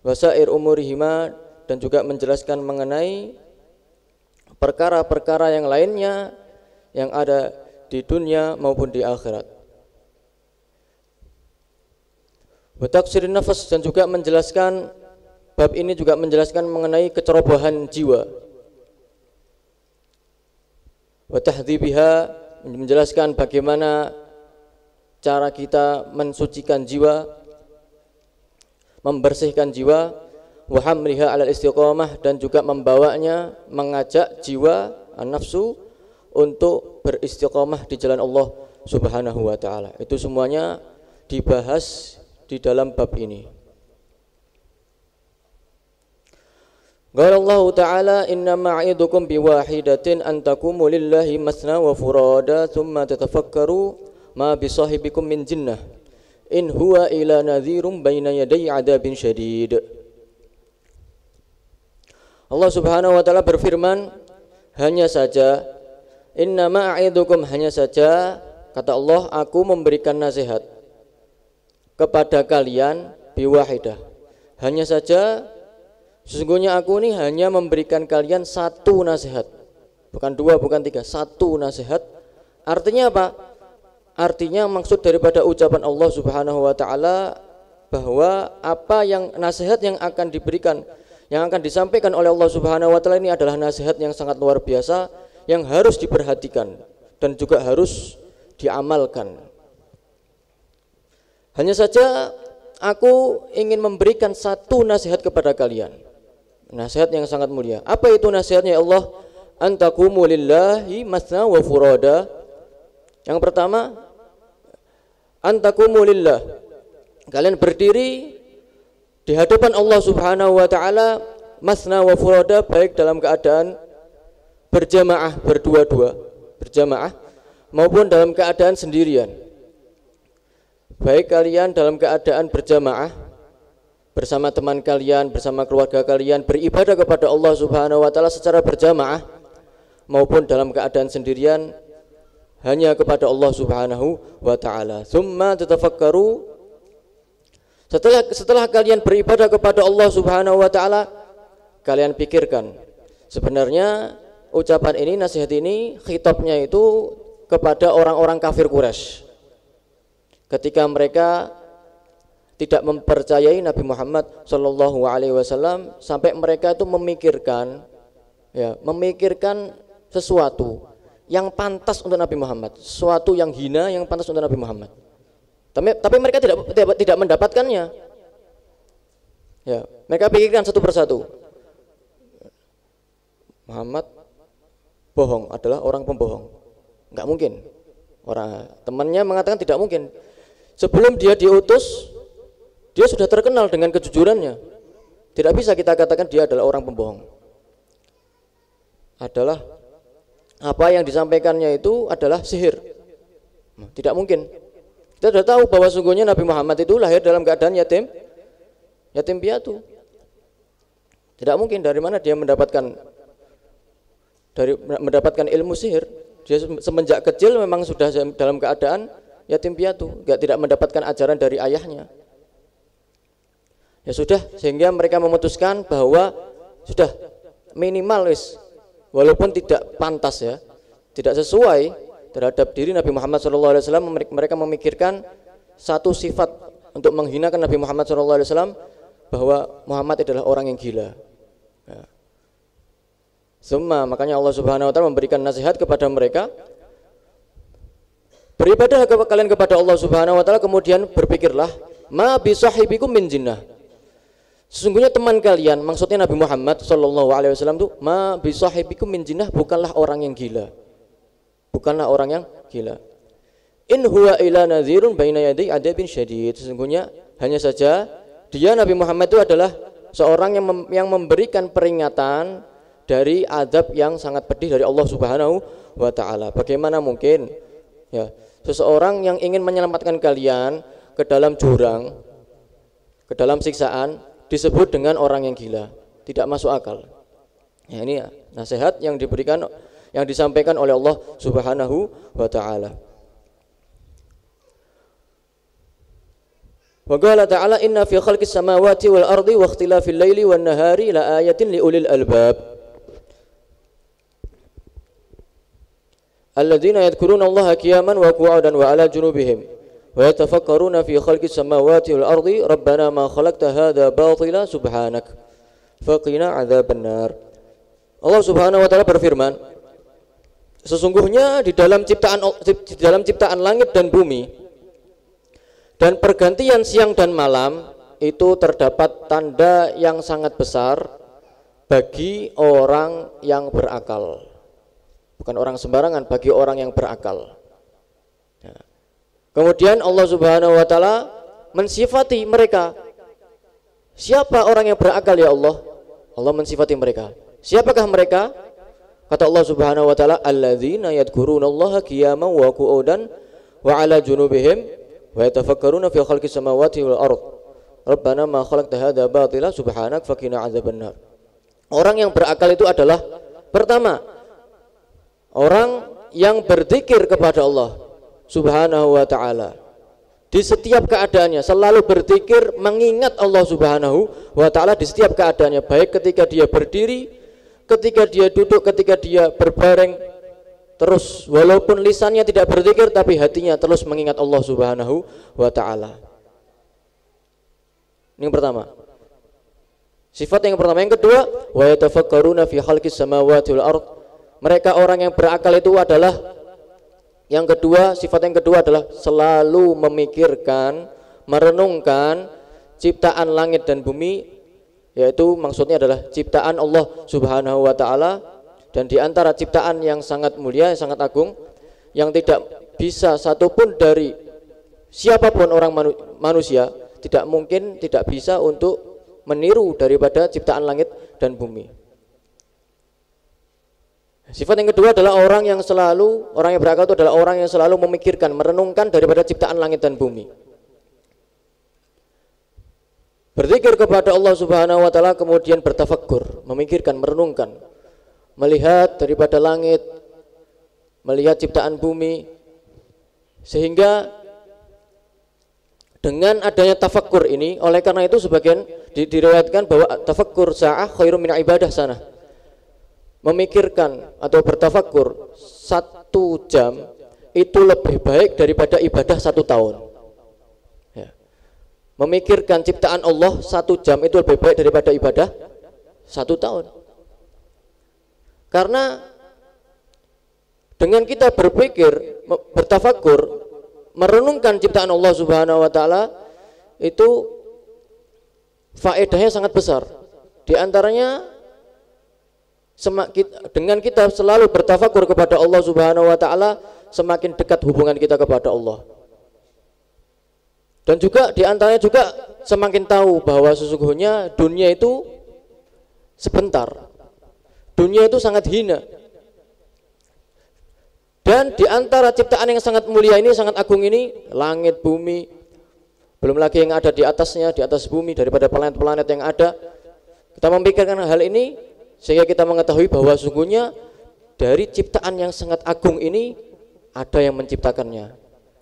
Wasair umurihima, dan juga menjelaskan mengenai perkara-perkara yang lainnya yang ada di dunia maupun di akhirat. Wa taqsirin nafas, dan juga menjelaskan, bab ini juga menjelaskan mengenai kecerobohan jiwa. Wa tahdhibiha, menjelaskan bagaimana cara kita mensucikan jiwa, membersihkan jiwa. Wa hamliha 'alal istiqamah, dan juga membawanya, mengajak jiwa an-nafsu untuk beristiqamah di jalan Allah Subhanahu wa taala. Itu semuanya dibahas di dalam bab ini. Qala Allah Ta'ala, inna ma'idukum biwahidatin an taqumu lillahi masna wa furada thumma tatafakkaru ma bisahibikum min jinnah in huwa ila nadhirum baina yaday adabin syadid. Allah Subhanahu wa taala berfirman, hanya saja, inna ma'idukum, hanya saja, kata Allah, aku memberikan nasihat kepada kalian biwahidah. Hanya saja, sesungguhnya aku ini hanya memberikan kalian satu nasihat, bukan dua, bukan tiga, satu nasihat. Artinya apa? Artinya maksud daripada ucapan Allah Subhanahu wa taala bahwa apa yang nasihat yang akan diberikan, yang akan disampaikan oleh Allah Subhanahu wa taala ini adalah nasihat yang sangat luar biasa, yang harus diperhatikan dan juga harus diamalkan. Hanya saja aku ingin memberikan satu nasihat kepada kalian, nasihat yang sangat mulia. Apa itu nasihatnya Allah? Antaqumu lillahi masna wa furada. Yang pertama, antaqumu lillah, kalian berdiri di hadapan Allah Subhanahu wa taala masna wa furada, baik dalam keadaan berjamaah, berdua-dua, berjamaah, maupun dalam keadaan sendirian. Baik kalian dalam keadaan berjamaah bersama teman kalian, bersama keluarga kalian, beribadah kepada Allah Subhanahu wa taala secara berjamaah, maupun dalam keadaan sendirian hanya kepada Allah Subhanahu wa taala. Tsumma tatafakkaru, setelah kalian beribadah kepada Allah Subhanahu wa taala, kalian pikirkan, sebenarnya ucapan ini, nasihat ini, khitabnya itu kepada orang-orang kafir Quraisy ketika mereka tidak mempercayai Nabi Muhammad Shallallahu Alaihi Wasallam, sampai mereka itu memikirkan sesuatu yang pantas untuk Nabi Muhammad, sesuatu yang hina yang pantas untuk Nabi Muhammad. Tapi mereka tidak mendapatkannya. Ya, mereka pikirkan satu persatu. Muhammad bohong, adalah orang pembohong. Enggak mungkin. Orang temannya mengatakan tidak mungkin. Sebelum dia diutus, dia sudah terkenal dengan kejujurannya. Tidak bisa kita katakan dia adalah orang pembohong. Adalah apa yang disampaikannya itu adalah sihir. Tidak mungkin. Kita sudah tahu bahwa sungguhnya Nabi Muhammad itu lahir dalam keadaan yatim piatu. Tidak mungkin. Dari mana dia mendapatkan ilmu sihir? Dia semenjak kecil memang sudah dalam keadaan yatim piatu, tidak mendapatkan ajaran dari ayahnya. Ya sudah, sehingga mereka memutuskan bahwa sudah minimal walaupun tidak pantas, ya, tidak sesuai terhadap diri Nabi Muhammad SAW, mereka memikirkan satu sifat untuk menghinakan Nabi Muhammad SAW, bahwa Muhammad adalah orang yang gila. Ya. Makanya Allah Subhanahu wa taala memberikan nasihat kepada mereka, beribadah kalian kepada Allah Subhanahu wa taala, kemudian berpikirlah, ma bisahibikum min jinnah. Sesungguhnya teman kalian, maksudnya Nabi Muhammad sallallahu alaihi wasallam itu, ma bisahibikum min jinnah, bukanlah orang yang gila. Bukanlah orang yang gila. In huwa ila nadhirun baina yaday adabin syadid. Sesungguhnya hanya saja dia, Nabi Muhammad, itu adalah seorang yang memberikan peringatan dari adab yang sangat pedih dari Allah Subhanahu wa taala. Bagaimana mungkin, ya, seseorang yang ingin menyelamatkan kalian ke dalam jurang, ke dalam siksaan, disebut dengan orang yang gila? Tidak masuk akal. Ya, ini nasihat yang disampaikan oleh Allah Subhanahu wa taala. Wa qala ta'ala, inna fi khalqis samawati wal ardi wa ikhtilafil laili wan nahari la ayatin li ulil albab alladzina yadhkuruna Allaha qiyaman wa qu'udan wa ala junubihim wa wa yatafakkaruna fi khalqis samawati wal ardi rabbana ma khalaqta hadza batila subhanak faqina adzabannar. Allah Subhanahu wa taala berfirman, sesungguhnya di dalam ciptaan langit dan bumi dan pergantian siang dan malam itu terdapat tanda yang sangat besar bagi orang yang berakal. Bukan orang sembarangan, bagi orang yang berakal. Ya. Kemudian Allah Subhanahu wa taala mensifati mereka. Siapa orang yang berakal ya Allah? Allah mensifati mereka. Siapakah mereka? Kata Allah Subhanahu wa taala, alladzina yadhkurunallaha qiyaman wa qu'udan wa 'ala junubihim wa yatafakkaruna fi khalqis samawati wal ardh. Rabbana ma khalaqta hadza batila subhanak faqina adzabannar. Orang yang berakal itu adalah pertama, orang yang berzikir kepada Allah Subhanahu wa taala. Di setiap keadaannya selalu berzikir, mengingat Allah Subhanahu wa taala di setiap keadaannya, baik ketika dia berdiri, ketika dia duduk, ketika dia berbaring. Terus walaupun lisannya tidak berzikir tapi hatinya terus mengingat Allah Subhanahu wa taala. Ini yang pertama. Sifat yang pertama. Yang kedua, wa yatafakkaruna fi khalqis samawati wal ardh. Mereka orang yang berakal itu adalah yang kedua, sifat yang kedua adalah selalu memikirkan, merenungkan ciptaan langit dan bumi, yaitu maksudnya adalah ciptaan Allah Subhanahu wa taala, dan di antara ciptaan yang sangat mulia, yang sangat agung, yang tidak bisa satupun dari siapapun orang manusia, tidak mungkin, tidak bisa untuk meniru daripada ciptaan langit dan bumi. Sifat yang kedua adalah orang yang berakal itu adalah orang yang selalu memikirkan, merenungkan daripada ciptaan langit dan bumi. Berzikir kepada Allah Subhanahu wa taala, kemudian bertafakkur, memikirkan, merenungkan, melihat daripada langit, melihat ciptaan bumi, sehingga dengan adanya tafakkur ini, oleh karena itu sebagian diriwayatkan bahwa tafakkur sa'ah khairum min ibadah sanah. Memikirkan atau bertafakkur 1 jam itu lebih baik daripada ibadah 1 tahun. Ya. Memikirkan ciptaan Allah 1 jam itu lebih baik daripada ibadah 1 tahun. Karena dengan kita berpikir, bertafakkur, merenungkan ciptaan Allah Subhanahu wa taala, itu faedahnya sangat besar. Di antaranya dengan kita selalu bertafakur kepada Allah Subhanahu wa taala, semakin dekat hubungan kita kepada Allah. Dan juga di antaranya juga semakin tahu bahwa sesungguhnya dunia itu sebentar. Dunia itu sangat hina. Dan di antara ciptaan yang sangat mulia ini, sangat agung ini, langit, bumi, belum lagi yang ada di atasnya, di atas bumi, daripada planet-planet yang ada. Kita memikirkan hal ini sehingga kita mengetahui bahwa sungguhnya dari ciptaan yang sangat agung ini ada yang menciptakannya,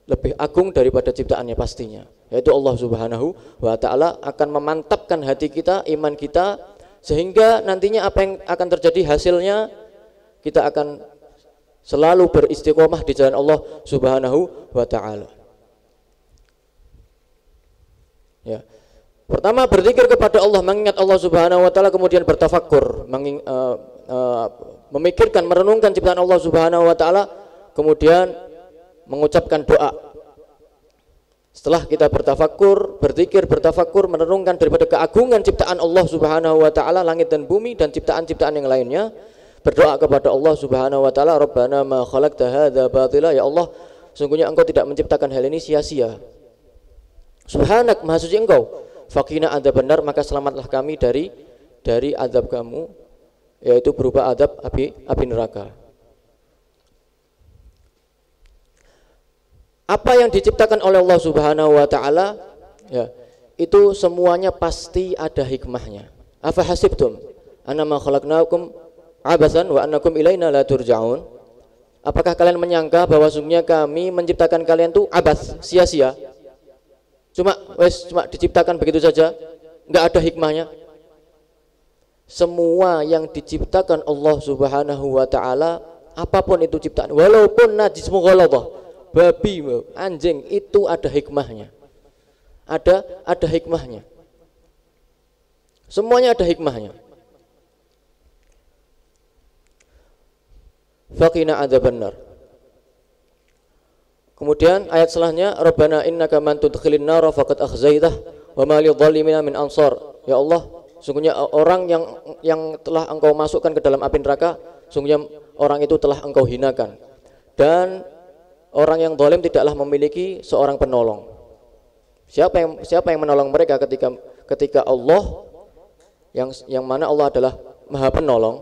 lebih agung daripada ciptaannya pastinya, yaitu Allah Subhanahu wa taala akan memantapkan hati kita, iman kita, sehingga nantinya apa yang akan terjadi hasilnya, kita akan selalu beristiqomah di jalan Allah Subhanahu wa taala. Ya. Pertama, berzikir kepada Allah, mengingat Allah Subhanahu wa taala, kemudian bertafakkur, memikirkan, merenungkan ciptaan Allah Subhanahu wa taala, kemudian mengucapkan doa. Setelah kita bertafakkur, berzikir, bertafakkur, merenungkan daripada keagungan ciptaan Allah Subhanahu wa taala, langit dan bumi dan ciptaan-ciptaan yang lainnya, berdoa kepada Allah Subhanahu wa taala, Rabbana ma khalaqta hadza batila, ya Allah, sungguhnya Engkau tidak menciptakan hal ini sia-sia. Subhanak, maha suci Engkau. Faqina adzabannar, maka selamatlah kami dari azab kamu, yaitu berupa azab api neraka. Apa yang diciptakan oleh Allah Subhanahu wa taala, ya, itu semuanya pasti ada hikmahnya. Afa hasibtum annama khalaqnakum abasan wa annakum ilaina la turja'un? Apakah kalian menyangka bahwa sungguhnya kami menciptakan kalian tuh abas, sia-sia? Cuma diciptakan begitu saja, enggak ada hikmahnya. Semua yang diciptakan Allah Subhanahu wa taala, apapun itu ciptaan, walaupun najis mughaladhah, babi, anjing, itu ada hikmahnya. Ada hikmahnya. Semuanya ada hikmahnya. Faqina adzabannar. Kemudian ayat setelahnya, Rabbana innaka man tudkhilin nara faqad akhzaitah wa ma lidh-dhalimina min ansar. Ya Allah, sungguhnya orang yang telah Engkau masukkan ke dalam api neraka, sungguhnya orang itu telah Engkau hinakan. Dan orang yang zalim tidaklah memiliki seorang penolong. Siapa yang menolong mereka ketika Allah yang mana Allah adalah Maha Penolong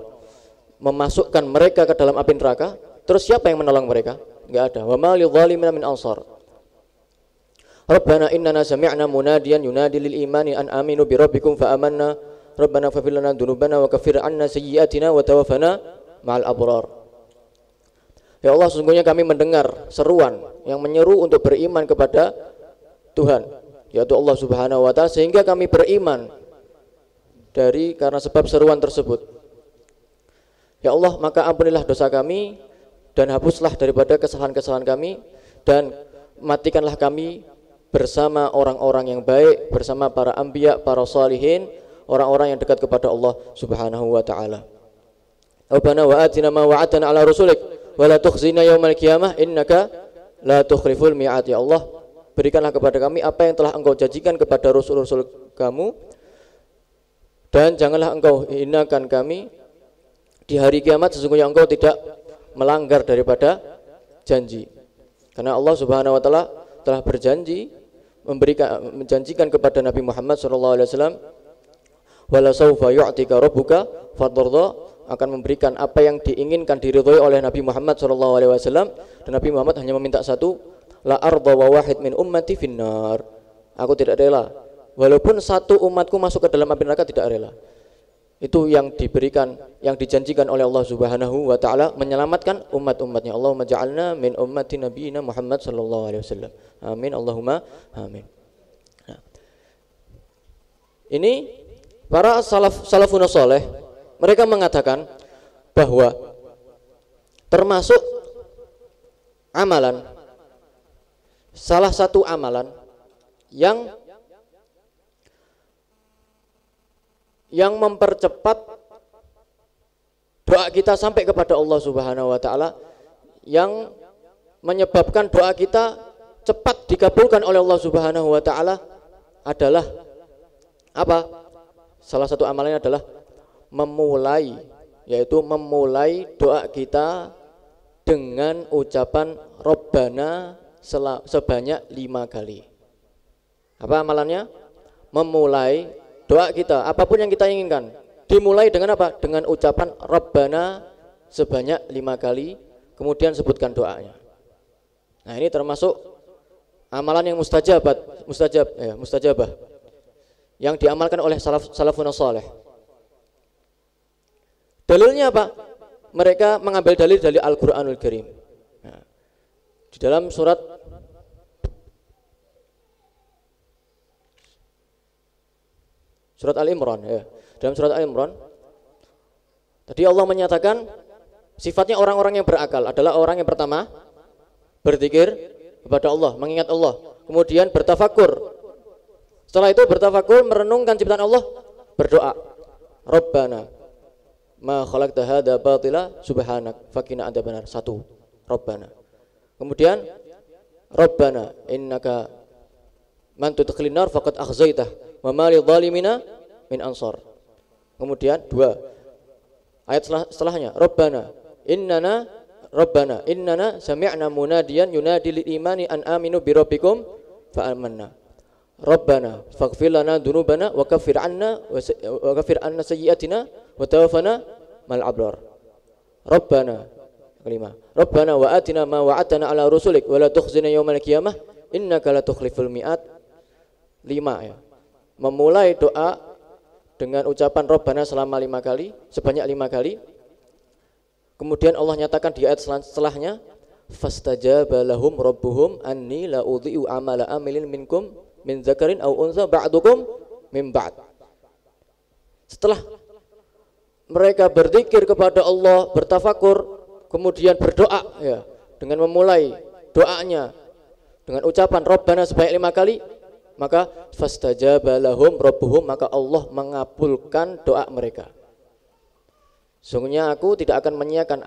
memasukkan mereka ke dalam api neraka, terus siapa yang menolong mereka? Enggak ada. Wa ma lidh-dhalimina min ansar. Rabbana innana sami'na munadiyan yunadi lil imani an aminu bi rabbikum fa amanna. Rabbana faghfir lana dzunubana wa kaffir 'anna sayyi'atina wa tawaffana ma'al abrar. Ya Allah, sesungguhnya kami mendengar seruan yang menyeru untuk beriman kepada Tuhan, yaitu Allah Subhanahu wa taala, sehingga kami beriman karena sebab seruan tersebut. Ya Allah, maka ampunilah dosa kami dan hapuslah daripada kesalahan-kesalahan kami, dan matikanlah kami bersama orang-orang yang baik, bersama para anbiya, para salihin, orang-orang yang dekat kepada Allah Subhanahu wa taala. Rabbana wa atina ma wa'adtana ala rusulik wa la tukhzina yaumal qiyamah innaka la tukhliful mi'ad. Ya Allah, berikanlah kepada kami apa yang telah Engkau janjikan kepada rasul-rasul kamu, dan janganlah Engkau hinakan kami di hari kiamat. Sesungguhnya Engkau tidak melanggar daripada janji. Karena Allah Subhanahu wa taala telah berjanji menjanjikan kepada Nabi Muhammad sallallahu alaihi wasallam, wala saufa yu'tika rabbuka fardha, akan memberikan apa yang diinginkan, diridhoi oleh Nabi Muhammad sallallahu alaihi wasallam. Dan Nabi Muhammad hanya meminta satu, la arda wa wahid min ummati finnar. Aku tidak rela walaupun satu umatku masuk ke dalam api neraka, tidak rela. Itu yang diberikan, yang dijanjikan oleh Allah Subhanahu wa taala, menyelamatkan umat-umatnya. Allahumma ja'alna min ummati nabiyina Muhammad sallallahu alaihi wasallam. Amin, Allahumma amin. Nah, ini para salafun saleh, mereka mengatakan bahwa termasuk amalan, salah satu amalan yang mempercepat doa kita sampai kepada Allah Subhanahu wa taala, yang menyebabkan doa kita cepat dikabulkan oleh Allah Subhanahu wa taala adalah apa? Salah satu amalannya adalah memulai doa kita dengan ucapan Rabbana sebanyak 5 kali. Apa amalannya? Memulai doa kita, apapun yang kita inginkan, dimulai dengan apa? Dengan ucapan Rabbana sebanyak 5 kali, kemudian sebutkan doanya. Nah, ini termasuk amalan yang mustajabah yang diamalkan oleh salafun saleh. Dalilnya apa? Mereka mengambil dalil dari Al-Qur'anul Karim. Nah, di dalam surat Al-Imran, ya. Dalam surat Al-Imran tadi Allah menyatakan sifatnya orang-orang yang berakal adalah orang yang pertama berzikir kepada Allah, mengingat Allah, kemudian bertafakur. Setelah itu bertafakur, merenungkan ciptaan Allah, berdoa, Rabbana ma khalaqta hadza batila subhanak faqina adzabannar. 1, Rabbana. Kemudian Rabbana innaka man tudkhilin nar faqad akhzaitah wa ma lidh-dhalimina min ansar. Kemudian 2 ayat setelahnya, Rabbana innana sami'na munadiyan yunadi lil imani an aminu bi rabbikum fa amanna. Rabbana faghfir lana dzunubana wa kaffir 'anna sayyi'atina wa tawaffana mal abrar. Rabbana, kelima, Rabbana wa atina ma wa'adtana ala rusulik wa la tukhzina yaumal qiyamah innaka la tukhliful mi'ad. 5, ya. Memulai doa dengan ucapan Rabbana selama 5 kali, sebanyak 5 kali. Kemudian Allah nyatakan di ayat setelahnya, fastajaba lahum rabbuhum anni la udhi'u amala amilin minkum min dzakarin aw untha ba'dukum min ba'd. Setelah mereka berzikir kepada Allah, bertafakur, kemudian berdoa, ya, dengan memulai doanya dengan ucapan Rabbana sebanyak 5 kali, maka fastajaba lahum rabbuhum, maka Allah mengabulkan doa mereka. Sesungguhnya aku tidak akan menyiakan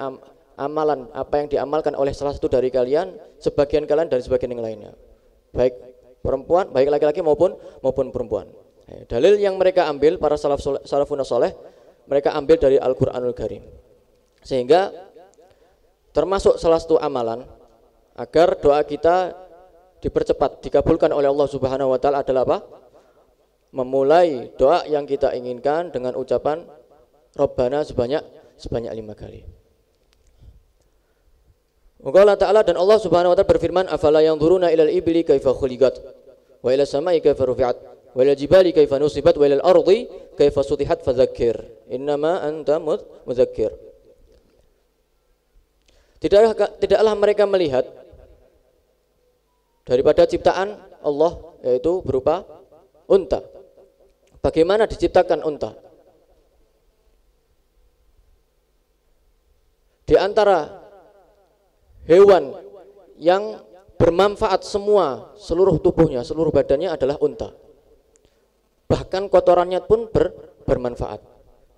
amalan apa yang diamalkan oleh salah satu dari kalian, sebagian kalian dan sebagian yang lainnya, baik perempuan, baik laki-laki maupun perempuan. Dalil yang mereka ambil para salafun saleh, mereka ambil dari Al-Qur'anul Karim. Sehingga termasuk salah satu amalan agar doa kita dipercepat, dikabulkan oleh Allah Subhanahu wa taala adalah apa? Memulai doa yang kita inginkan dengan ucapan Rabbana sebanyak 5 kali. Allah Ta'ala, dan Allah Subhanahu wa taala berfirman, afala yanzuruna ilal ibli kaifa khuliqat wa ila samai kaifa rufi'at wa ila jibali kaifa nusibat wa ila al-ardi kaifa sutihat fadzakir innama anta mudzakir. Tidaklah mereka melihat daripada ciptaan Allah, yaitu berupa unta. Bagaimana diciptakan unta? Di antara hewan yang bermanfaat semua, seluruh tubuhnya, seluruh badannya adalah unta. Bahkan kotorannya pun bermanfaat.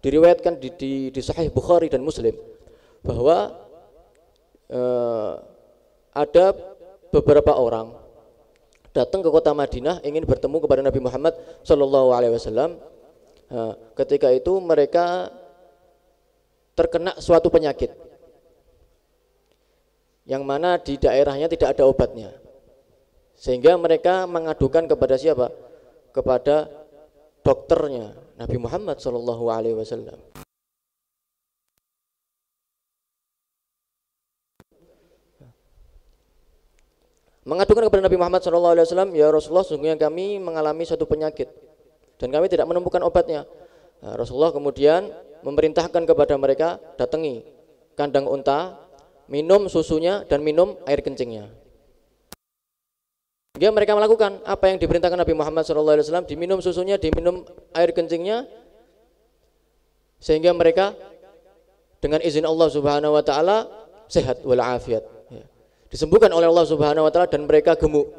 Diriwayatkan di Sahih Bukhari dan Muslim bahwa ada beberapa orang datang ke kota Madinah ingin bertemu kepada Nabi Muhammad SAW. Ketika itu mereka terkena suatu penyakit yang mana di daerahnya tidak ada obatnya, sehingga mereka mengadukan kepada siapa? Kepada dokternya Nabi Muhammad SAW. Mengadukan kepada Nabi Muhammad SAW, ya Rasulullah, sesungguhnya kami mengalami suatu penyakit dan kami tidak menemukan obatnya. Rasulullah kemudian memerintahkan kepada mereka, datangi kandang unta, minum susunya dan minum air kencingnya. Dia mereka melakukan apa yang diperintahkan Nabi Muhammad SAW, diminum susunya, diminum air kencingnya, sehingga mereka dengan izin Allah Subhanahu wa taala sehat walafiat, disembuhkan oleh Allah Subhanahu wa taala, dan mereka gemuk,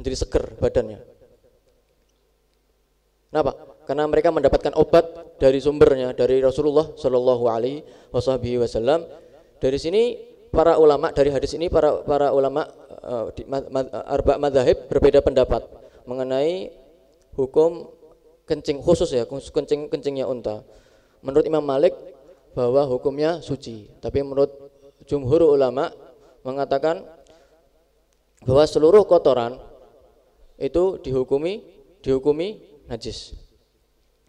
menjadi seger badannya. Kenapa? Karena mereka mendapatkan obat dari sumbernya, dari Rasulullah Shallallahu Alaihi Wasallam. Dari sini para ulama, dari hadis ini para ulama di arba' madzhab berbeda pendapat mengenai hukum kencing khusus, ya, kencingnya unta. Menurut Imam Malik bahwa hukumnya suci, tapi menurut jumhur ulama mengatakan bahwa seluruh kotoran itu dihukumi najis.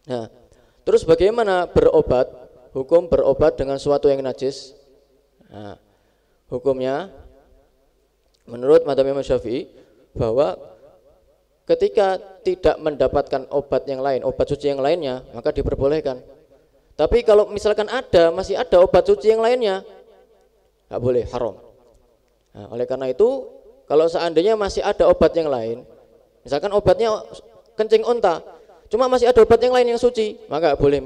Nah, terus bagaimana berobat? Hukum berobat dengan sesuatu yang najis. Nah, hukumnya menurut madzhab Imam Syafi'i bahwa ketika tidak mendapatkan obat yang lain, obat suci yang lainnya, maka diperbolehkan. Tapi kalau misalkan masih ada obat suci yang lainnya, nggak boleh, haram. Nah, oleh karena itu, kalau seandainya masih ada obat yang lain, misalkan obatnya kencing unta, cuma masih ada obat yang lain yang suci, maka boleh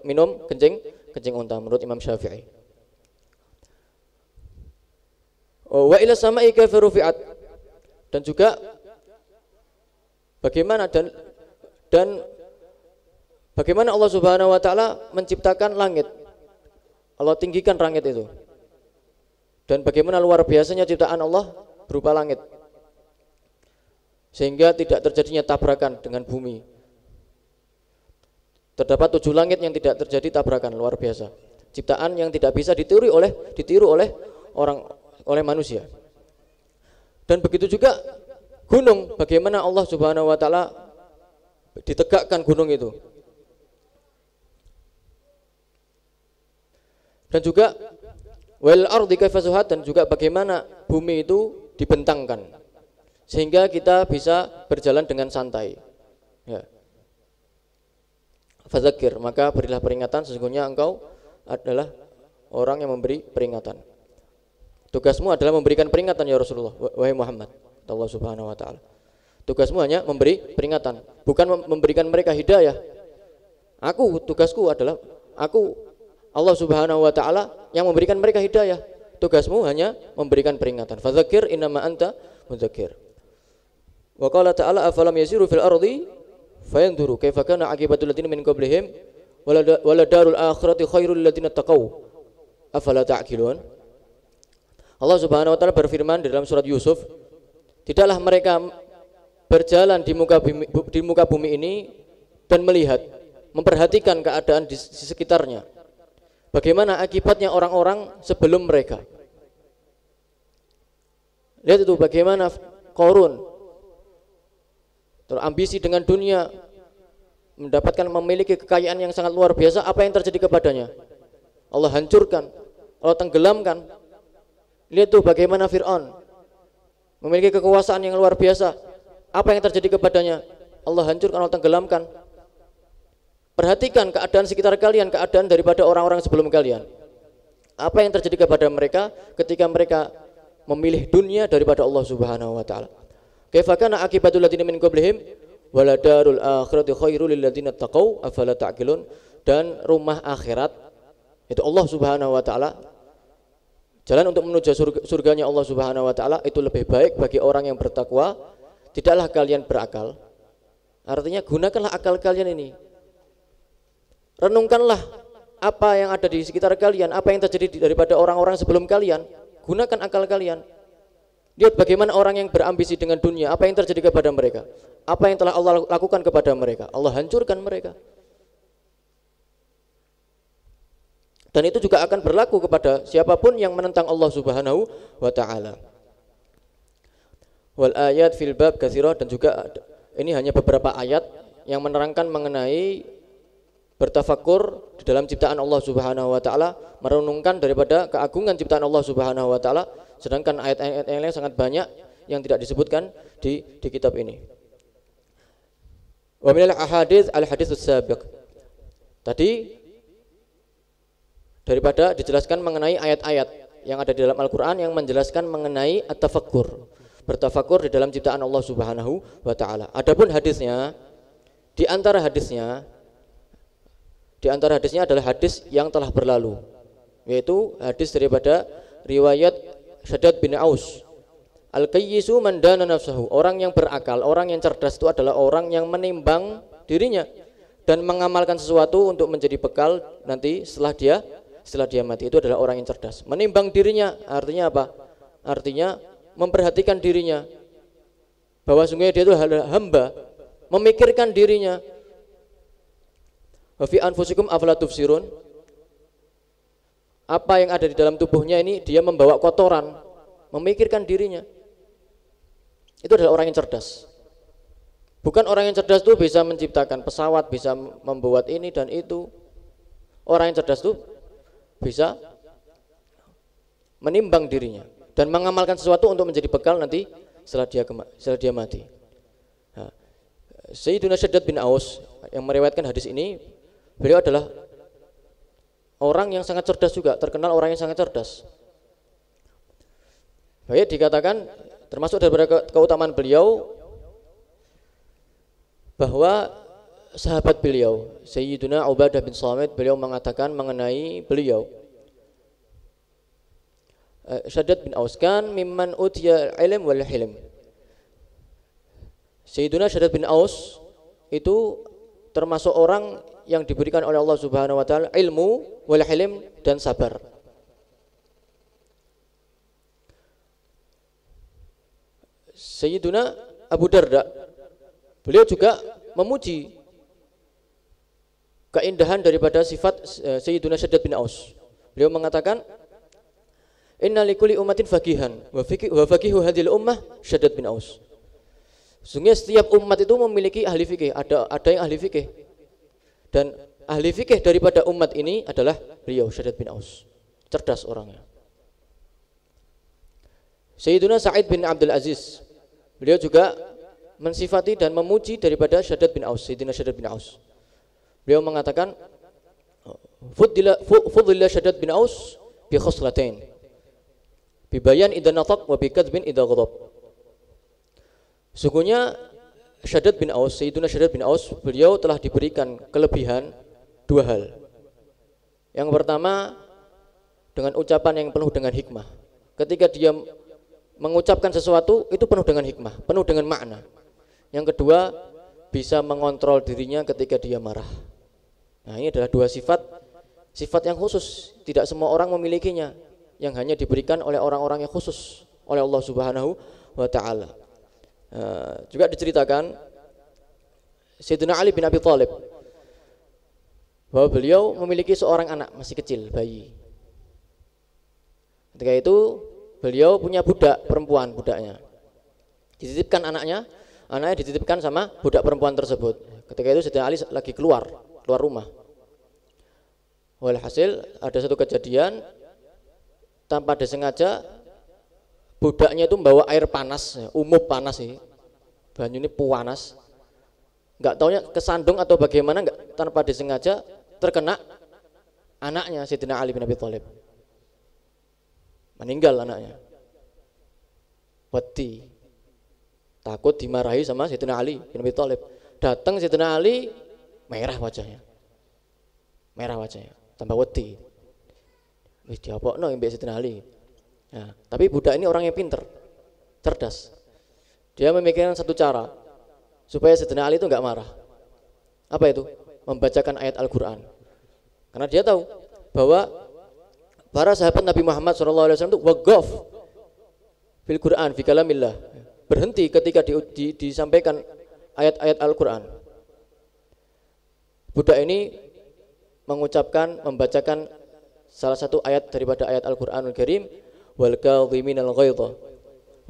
minum kencing unta menurut Imam Syafi'i. Wa ila samai kaifa rufi'at, dan juga bagaimana bagaimana Allah Subhanahu wa taala menciptakan langit. Allah tinggikan langit itu. Dan bagaimana luar biasanya ciptaan Allah berupa langit, sehingga tidak terjadinya tabrakan dengan bumi. Terdapat 7 langit yang tidak terjadi tabrakan, luar biasa. Ciptaan yang tidak bisa ditiru oleh manusia. Dan begitu juga gunung, bagaimana Allah Subhanahu wa taala ditegakkan gunung itu. Dan juga wal ardi kaifa suhat, dan juga bagaimana bumi itu dibentangkan sehingga kita bisa berjalan dengan santai. Ya. Fadzakir, maka berilah peringatan, sesungguhnya engkau adalah orang yang memberi peringatan. Tugasmu adalah memberikan peringatan, ya Rasulullah, wahai Muhammad, Allah Subhanahu wa taala. Tugasmu hanya memberi peringatan, bukan memberikan mereka hidayah. Tugasku adalah Allah Subhanahu wa taala yang memberikan mereka hidayah. tugasmu hanya memberikan peringatan. Fadzakir innama anta mudzakir. Wa qala ta'ala afalam yasiru fil ardi fayanzuru kaifa kana aqibatul ladzina min qablihim wala darul akhirati khairul ladzina taqaw afala ta'qilun. Allah Subhanahu wa taala berfirman di dalam surat Yusuf, tidaklah mereka berjalan di muka bumi ini dan melihat, memperhatikan keadaan di sekitarnya. Bagaimana akibatnya orang-orang sebelum mereka. Lihat itu bagaimana Qarun terambisi dengan dunia, mendapatkan memiliki kekayaan yang sangat luar biasa. Apa yang terjadi kepadanya? Allah hancurkan, Allah tenggelamkan. Lihat tuh bagaimana Fir'aun memiliki kekuasaan yang luar biasa. Apa yang terjadi kepadanya? Allah hancurkan, Allah tenggelamkan. Perhatikan keadaan sekitar kalian, keadaan daripada orang-orang sebelum kalian. Apa yang terjadi kepada mereka ketika mereka memilih dunia daripada Allah Subhanahu wa taala. Kaifa kana aqibatul ladzina min qablihim wala darul akhirati khairul lil ladzina taqau afala ta'qilun. Dan rumah akhirat itu Allah Subhanahu wa taala, jalan untuk menuju surganya Allah Subhanahu wa taala itu lebih baik bagi orang yang bertakwa. Tidaklah kalian berakal. Artinya gunakanlah akal kalian ini. Renungkanlah apa yang ada di sekitar kalian, apa yang terjadi daripada orang-orang sebelum kalian. Gunakan akal kalian. Lihat bagaimana orang yang berambisi dengan dunia, apa yang terjadi kepada mereka, apa yang telah Allah lakukan kepada mereka. Allah hancurkan mereka. Dan itu juga akan berlaku kepada siapapun yang menentang Allah Subhanahu wa taala. Wal ayat fil bab katsirah, dan juga ini hanya beberapa ayat yang menerangkan mengenai bertafakur di dalam ciptaan Allah Subhanahu wa taala, merenungkan daripada keagungan ciptaan Allah Subhanahu wa taala, sedangkan ayat-ayat yang lain sangat banyak yang tidak disebutkan di kitab ini. Wa minal ahadits al haditsus sabiq. Tadi daripada dijelaskan mengenai ayat-ayat yang ada di dalam Al-Qur'an yang menjelaskan mengenai at-tafakkur, bertafakur di dalam ciptaan Allah Subhanahu wa taala. Adapun hadisnya, di antara hadisnya adalah hadis yang telah berlalu, yaitu hadis daripada riwayat Shaddad bin Aus. Al-qayyisu man dana nafsahu, orang yang berakal, orang yang cerdas itu adalah orang yang menimbang dirinya dan mengamalkan sesuatu untuk menjadi bekal nanti setelah dia mati. Itu adalah orang yang cerdas. Menimbang dirinya artinya apa? Artinya memperhatikan dirinya, bahwa sungguhnya dia itu hamba, memikirkan dirinya. Wa fi anfusikum afala tubsirun, apa yang ada di dalam tubuhnya ini dia membawa kotoran, memikirkan dirinya. Itu adalah orang yang cerdas. Bukan orang yang cerdas itu bisa menciptakan pesawat, bisa membuat ini dan itu. Orang yang cerdas itu bisa menimbang dirinya dan mengamalkan sesuatu untuk menjadi bekal nanti setelah dia mati. Nah, Sayyiduna Shaddad bin Aus yang meriwayatkan hadis ini, beliau adalah orang yang sangat cerdas juga, terkenal orang yang sangat cerdas. Baik, dikatakan termasuk daripada keutamaan beliau bahwa sahabat beliau Sayyiduna Ubadah bin Samit, beliau mengatakan mengenai beliau, Shaddad bin Aus kan mimman utiya ilm wal hilm. Sayyiduna Shaddad bin Aus itu termasuk orang yang diberikan oleh Allah Subhanahu wa taala ilmu wal hilm dan sabar. Sayyiduna Abu Darda, beliau juga memuji keindahan daripada sifat Sayyiduna Shaddad bin Aus. Beliau mengatakan, inna likulli ummatin faqihan wa faqihu hadhil ummah Shaddad bin Aus. Sungguh setiap umat itu memiliki ahli fikih, ada yang ahli fikih. Dan ahli fikih daripada umat ini adalah beliau Shaddad bin Aus. Cerdas orangnya. Sayyiduna Sa'id bin Abdul Aziz, beliau juga mensifati dan memuji daripada Shaddad bin Aus, Sayyidina Shaddad bin Aus. Beliau mengatakan, fuddila Shaddad bin Aus bi khoslatain, bi bayan idza nataq wa bi kadzbin idza ghadab. Sungguhnya Shaddad bin Aus, Sayyidina Shaddad bin Aus, beliau telah diberikan kelebihan dua hal. Yang pertama, dengan ucapan yang penuh dengan hikmah. Ketika dia mengucapkan sesuatu itu penuh dengan hikmah, penuh dengan makna. Yang kedua, bisa mengontrol dirinya ketika dia marah. Nah, ini adalah dua sifat yang khusus, tidak semua orang memilikinya, yang hanya diberikan oleh orang-orang yang khusus oleh Allah Subhanahu wa taala. Juga diceritakan Sayyidina Ali bin Abi Thalib bahwa beliau memiliki seorang anak masih kecil, bayi. Ketika itu beliau punya budak perempuan, budaknya dititipkan anaknya dititipkan sama budak perempuan tersebut. Ketika itu Sayyidina Ali lagi keluar rumah. Walhasil ada satu kejadian, tanpa disengaja budaknya itu membawa air panas, umup panas sih, banyu ini panas, nggak taunya kesandung atau bagaimana, nggak, tanpa disengaja terkena anaknya Sayyidina Ali bin Abi Thalib. Meninggal anaknya. Wedi, takut dimarahi sama Sayyidina Ali bin Abi Thalib. Datang Sayyidina Ali, merah wajahnya, tambah wedi. Wis diapokno mbek Sayyidina Ali. Nah, tapi budak ini orang yang pinter, cerdas. Dia memikirkan satu cara supaya Sayyidina Ali itu enggak marah. Apa itu? Membacakan ayat Al-Qur'an. Karena dia tahu bahwa para sahabat Nabi Muhammad SAW itu waqaf fil Qur'an fi kalamillah, berhenti ketika disampaikan ayat-ayat Al-Qur'an. Budak ini membacakan salah satu ayat daripada ayat Al-Qur'anul Karim, wal kadhiminal ghaidha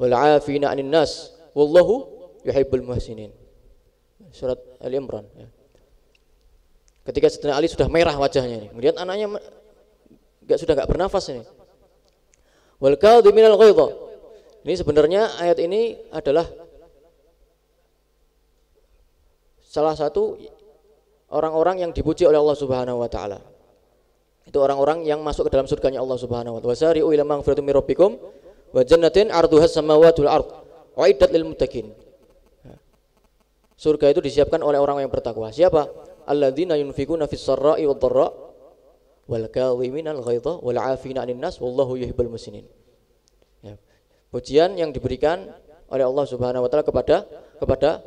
wal 'afina 'anil nas wallahu yuhibbul muhsinin. Surat Ali Imran. Ketika Sayyidina Ali sudah merah wajahnya ini, melihat anaknya sudah enggak bernafas ini. Wal kadhiminal ghaidha. Ini sebenarnya ayat ini adalah salah satu orang-orang yang dipuji oleh Allah Subhanahu wa taala. Itu orang-orang yang masuk ke dalam surganya Allah Subhanahu wa taala. Wasari'u ila maghfiratin mir rabbikum wa jannatin 'arduhas samawati wal ard uiddat lil muttaqin. Surga itu disiapkan oleh orang yang bertakwa. Siapa? Alladzina yunfikuna fis sarra'i wad dharra wal kadhiminal ghaidha wal 'afina 'anil nas wallahu yuhibbul muhsinin. Ya. Pujian yang diberikan oleh Allah Subhanahu wa taala kepada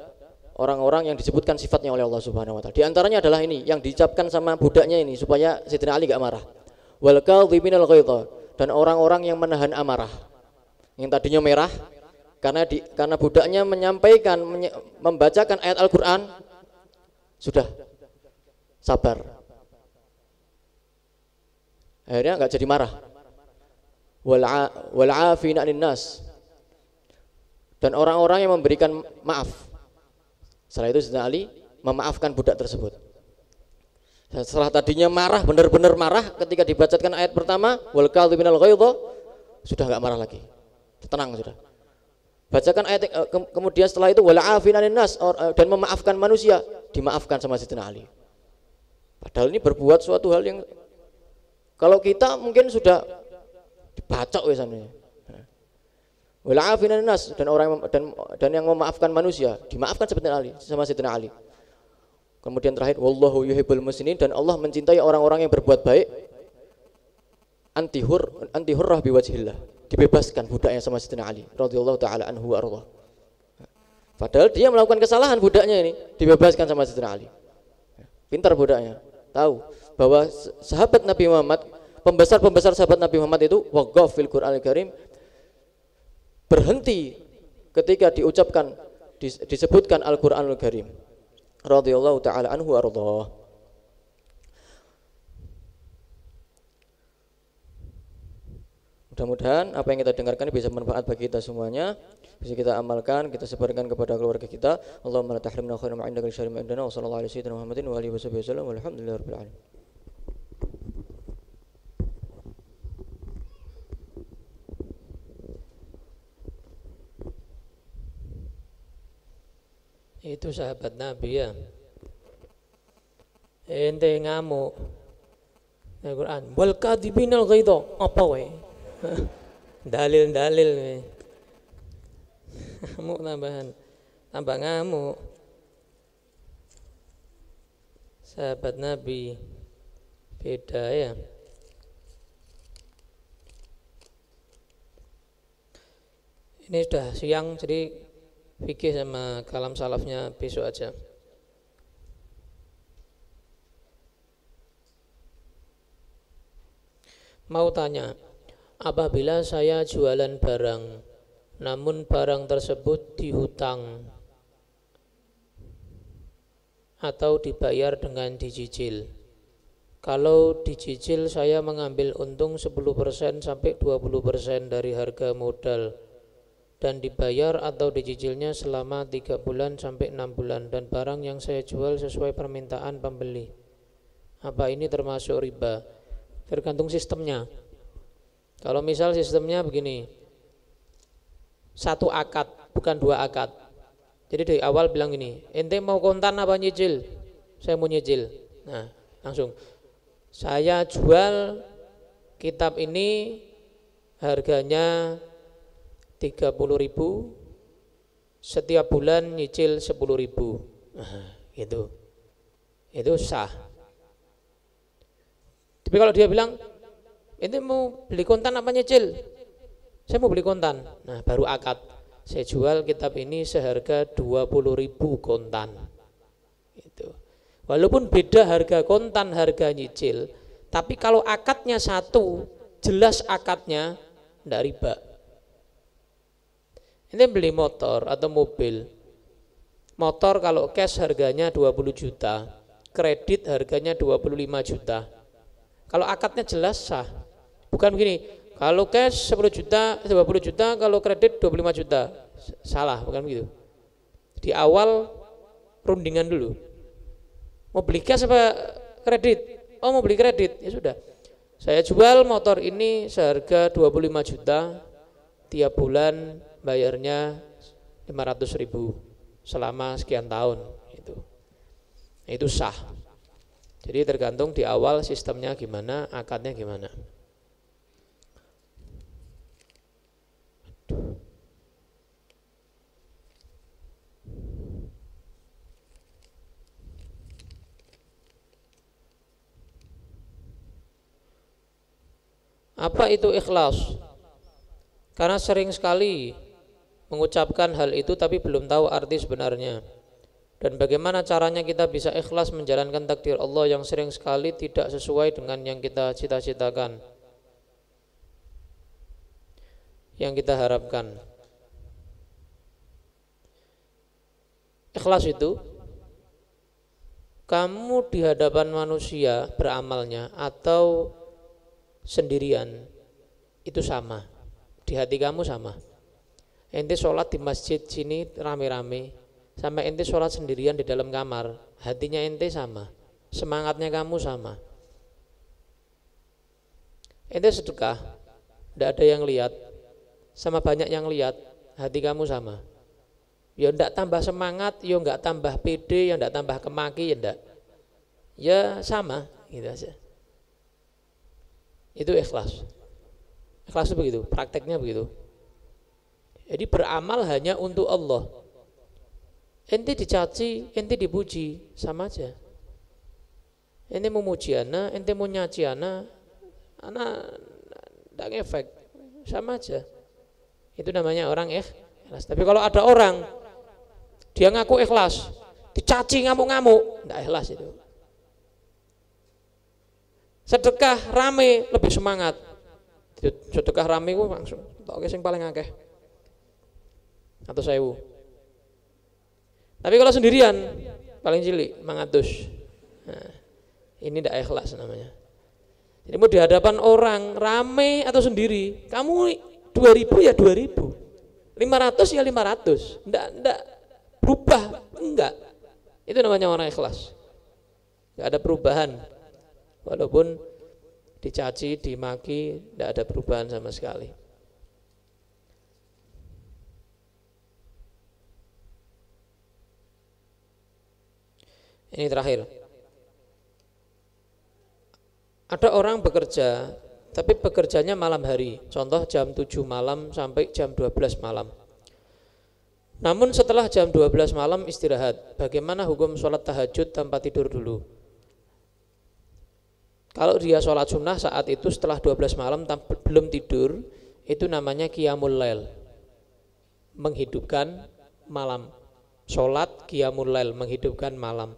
orang-orang yang disebutkan sifatnya oleh Allah Subhanahu wa taala. Di antaranya adalah ini yang diucapkan sama budaknya ini supaya Sayyidina Ali enggak marah. Wal kadhiminal ghaidha, dan orang-orang yang menahan amarah. Yang tadinya merah karena budaknya membacakan ayat Al-Qur'an, sudah sabar. Akhirnya enggak jadi marah. Wal 'afina 'anil nas, dan orang-orang yang memberikan maaf. Setelah itu Sayyidina Ali memaafkan budak tersebut. Setelah tadinya marah, benar-benar marah ketika dibacakan ayat pertama, wal kadhiminal ghaidha, sudah enggak marah lagi. Tenang sudah. Bacakan ayat kemudian setelah itu wal 'afina 'anil nas, dan memaafkan manusia, dimaafkan sama Sayyidina Ali. Padahal ini berbuat suatu hal yang kalau kita mungkin sudah dibacok wisannya. Wal 'afina 'anil nas, dan yang memaafkan manusia, dimaafkan sama Sayyidina Ali. Kemudian terakhir wallahu yuhibbul muhsinin, dan Allah mencintai orang-orang yang berbuat baik. Anti hurrah biwajhillah, dibebaskan budaknya sama Sayyidina Ali radhiyallahu taala anhu wa ardhah. Padahal dia melakukan kesalahan, budaknya ini dibebaskan sama Sayyidina Ali. Pintar budaknya, tahu bahwa sahabat Nabi Muhammad, pembesar sahabat Nabi Muhammad itu waqaf fil Qur'anil Karim, berhenti ketika disebutkan Al-Qur'anul Karim radhiyallahu taala anhu wa ardhah. Mudah-mudahan apa yang kita dengarkan bisa bermanfaat bagi kita semuanya, bisa kita amalkan, kita sebarkan kepada keluarga kita. Allahumma la tahrimna khairan ma indaka syarri ma indana, wa sallallahu alaihi wasallam Muhammadin wa alihi wasallam, walhamdulillahirabbil alamin. Itu sahabat Nabi ya. Ente ngamuk Al-Quran, wal kadhibinal ghaidha, apa wae? Dalil-dalil nih. Ngamuk tambah ngamuk. Sahabat Nabi beda ya. Ini sudah siang, jadi fikih sama kalam salafnya besok aja. Mau tanya, apabila saya jualan barang, namun barang tersebut dihutang atau dibayar dengan dicicil. Kalau dicicil saya mengambil untung 10% sampai 20% dari harga modal dan dibayar atau dicicilnya selama 3 bulan sampai 6 bulan dan barang yang saya jual sesuai permintaan pembeli. Apa ini termasuk riba? Tergantung sistemnya. Kalau misal sistemnya begini, 1 akad bukan 2 akad. Jadi dari awal bilang gini, ente mau kontan apa nyicil? Saya mau nyicil. Nah langsung, saya jual kitab ini harganya 30.000, setiap bulan nyicil 10.000. Nah, itu sah. Tapi kalau dia bilang, ente mau beli kontan apa nyicil? Saya mau beli kontan. Nah baru akad, saya jual kitab ini seharga 20.000 kontan. Itu. Walaupun beda harga kontan, harga nyicil, tapi kalau akadnya satu, jelas akadnya tidak riba. Ini beli motor atau mobil. Motor kalau cash harganya 20 juta, kredit harganya 25 juta. Kalau akadnya jelas sah. Bukan begini, kalau cash 10 juta, 20 juta, kalau kredit 25 juta. Salah, bukan begitu. Di awal rundingan dulu. Mau beli cash apa kredit? Oh mau beli kredit, ya sudah. Saya jual motor ini seharga 25 juta, tiap bulan bayarnya 500.000 selama sekian tahun. Itu sah. Jadi tergantung di awal sistemnya gimana, akadnya gimana. Apa itu ikhlas? Karena sering sekali mengucapkan hal itu tapi belum tahu arti sebenarnya. Dan bagaimana caranya kita bisa ikhlas menjalankan takdir Allah yang sering sekali tidak sesuai dengan yang kita cita-citakan, yang kita harapkan. Ikhlas itu kamu di hadapan manusia beramalnya atau sendirian itu sama, di hati kamu sama. Ente sholat di masjid sini rame-rame, sama ente sholat sendirian di dalam kamar, hatinya ente sama, semangatnya kamu sama. Ente sedekah, tidak ada yang lihat, sama banyak yang lihat, hati kamu sama. Ya tidak tambah semangat, ya enggak tambah pede, ya enggak tambah kemaki, ya enggak. Ya sama, gitu aja. Itu ikhlas. Ikhlas itu begitu, prakteknya begitu. Jadi beramal hanya untuk Allah. Ente dicaci, ente dipuji, sama aja. Ente memuji ana, ente mau nyaci ana tidak ngefek, sama aja. Itu namanya orang ikhlas. Tapi kalau ada orang dia ngaku ikhlas, dicaci ngamuk-ngamuk, tidak ikhlas itu. Sedekah rame lebih semangat. Sedekah rame ku langsung tok sing paling akeh. Atau 1000. Tapi kalau sendirian paling cilik 500. Nah, ini tidak ikhlas namanya. Jadi mau di hadapan orang rame atau sendiri, kamu 2000 ya 2000, 500 ya 500, enggak berubah, enggak. Itu namanya orang ikhlas. Enggak ada perubahan, walaupun dicaci, dimaki, enggak ada perubahan sama sekali. Ini terakhir. Ada orang bekerja, tapi bekerjanya malam hari. Contoh jam 7 malam sampai jam 12 malam. Namun setelah jam 12 malam istirahat. Bagaimana hukum sholat tahajud tanpa tidur dulu? Kalau dia sholat sunnah saat itu setelah 12 malam belum tidur, itu namanya qiyamul lail. menghidupkan malam. Sholat qiyamul lail, menghidupkan malam.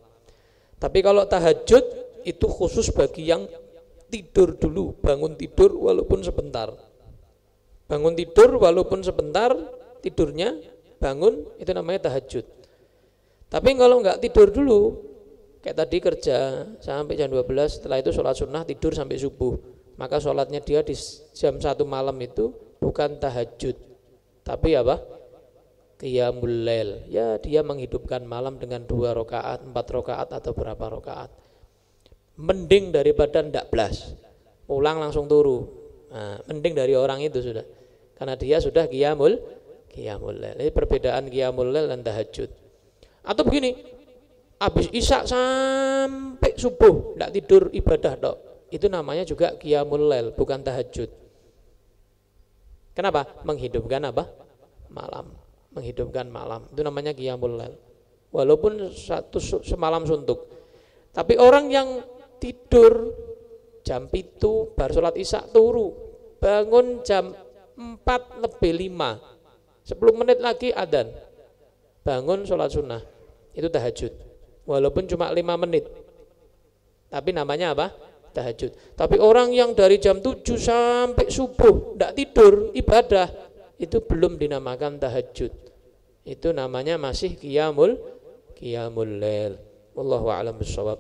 Tapi kalau tahajud itu khusus bagi yang tidur dulu, bangun tidur walaupun sebentar. Bangun tidur walaupun sebentar, tidurnya bangun, itu namanya tahajud. Tapi kalau enggak tidur dulu, kayak tadi kerja sampai jam 12, setelah itu sholat sunnah, tidur sampai subuh, maka sholatnya dia di jam 1 malam itu bukan tahajud, tapi apa? Qiyamul lail. Ya, dia menghidupkan malam dengan 2 rakaat, 4 rakaat atau berapa rakaat. Mending daripada ndak blas, pulang langsung turu. Nah, mending dari orang itu sudah, karena dia sudah qiyamul lail. Ini perbedaan qiyamul lail dan tahajud. Atau begini, habis isya sampai subuh ndak tidur ibadah dok, itu namanya juga qiyamul lail, bukan tahajud. Kenapa? Menghidupkan apa? Malam. Menghidupkan malam, itu namanya qiyamul lail, walaupun semalam suntuk. Tapi orang yang tidur jam 7 baru sholat isya turu, bangun jam 4:05, 10 menit lagi adzan, bangun sholat sunnah, itu tahajud, walaupun cuma 5 menit, tapi namanya apa? Tahajud. Tapi orang yang dari jam 7 sampai subuh tidak tidur ibadah, itu belum dinamakan tahajud, itu namanya masih qiyamul lail. Wallahu a'lam bishawab.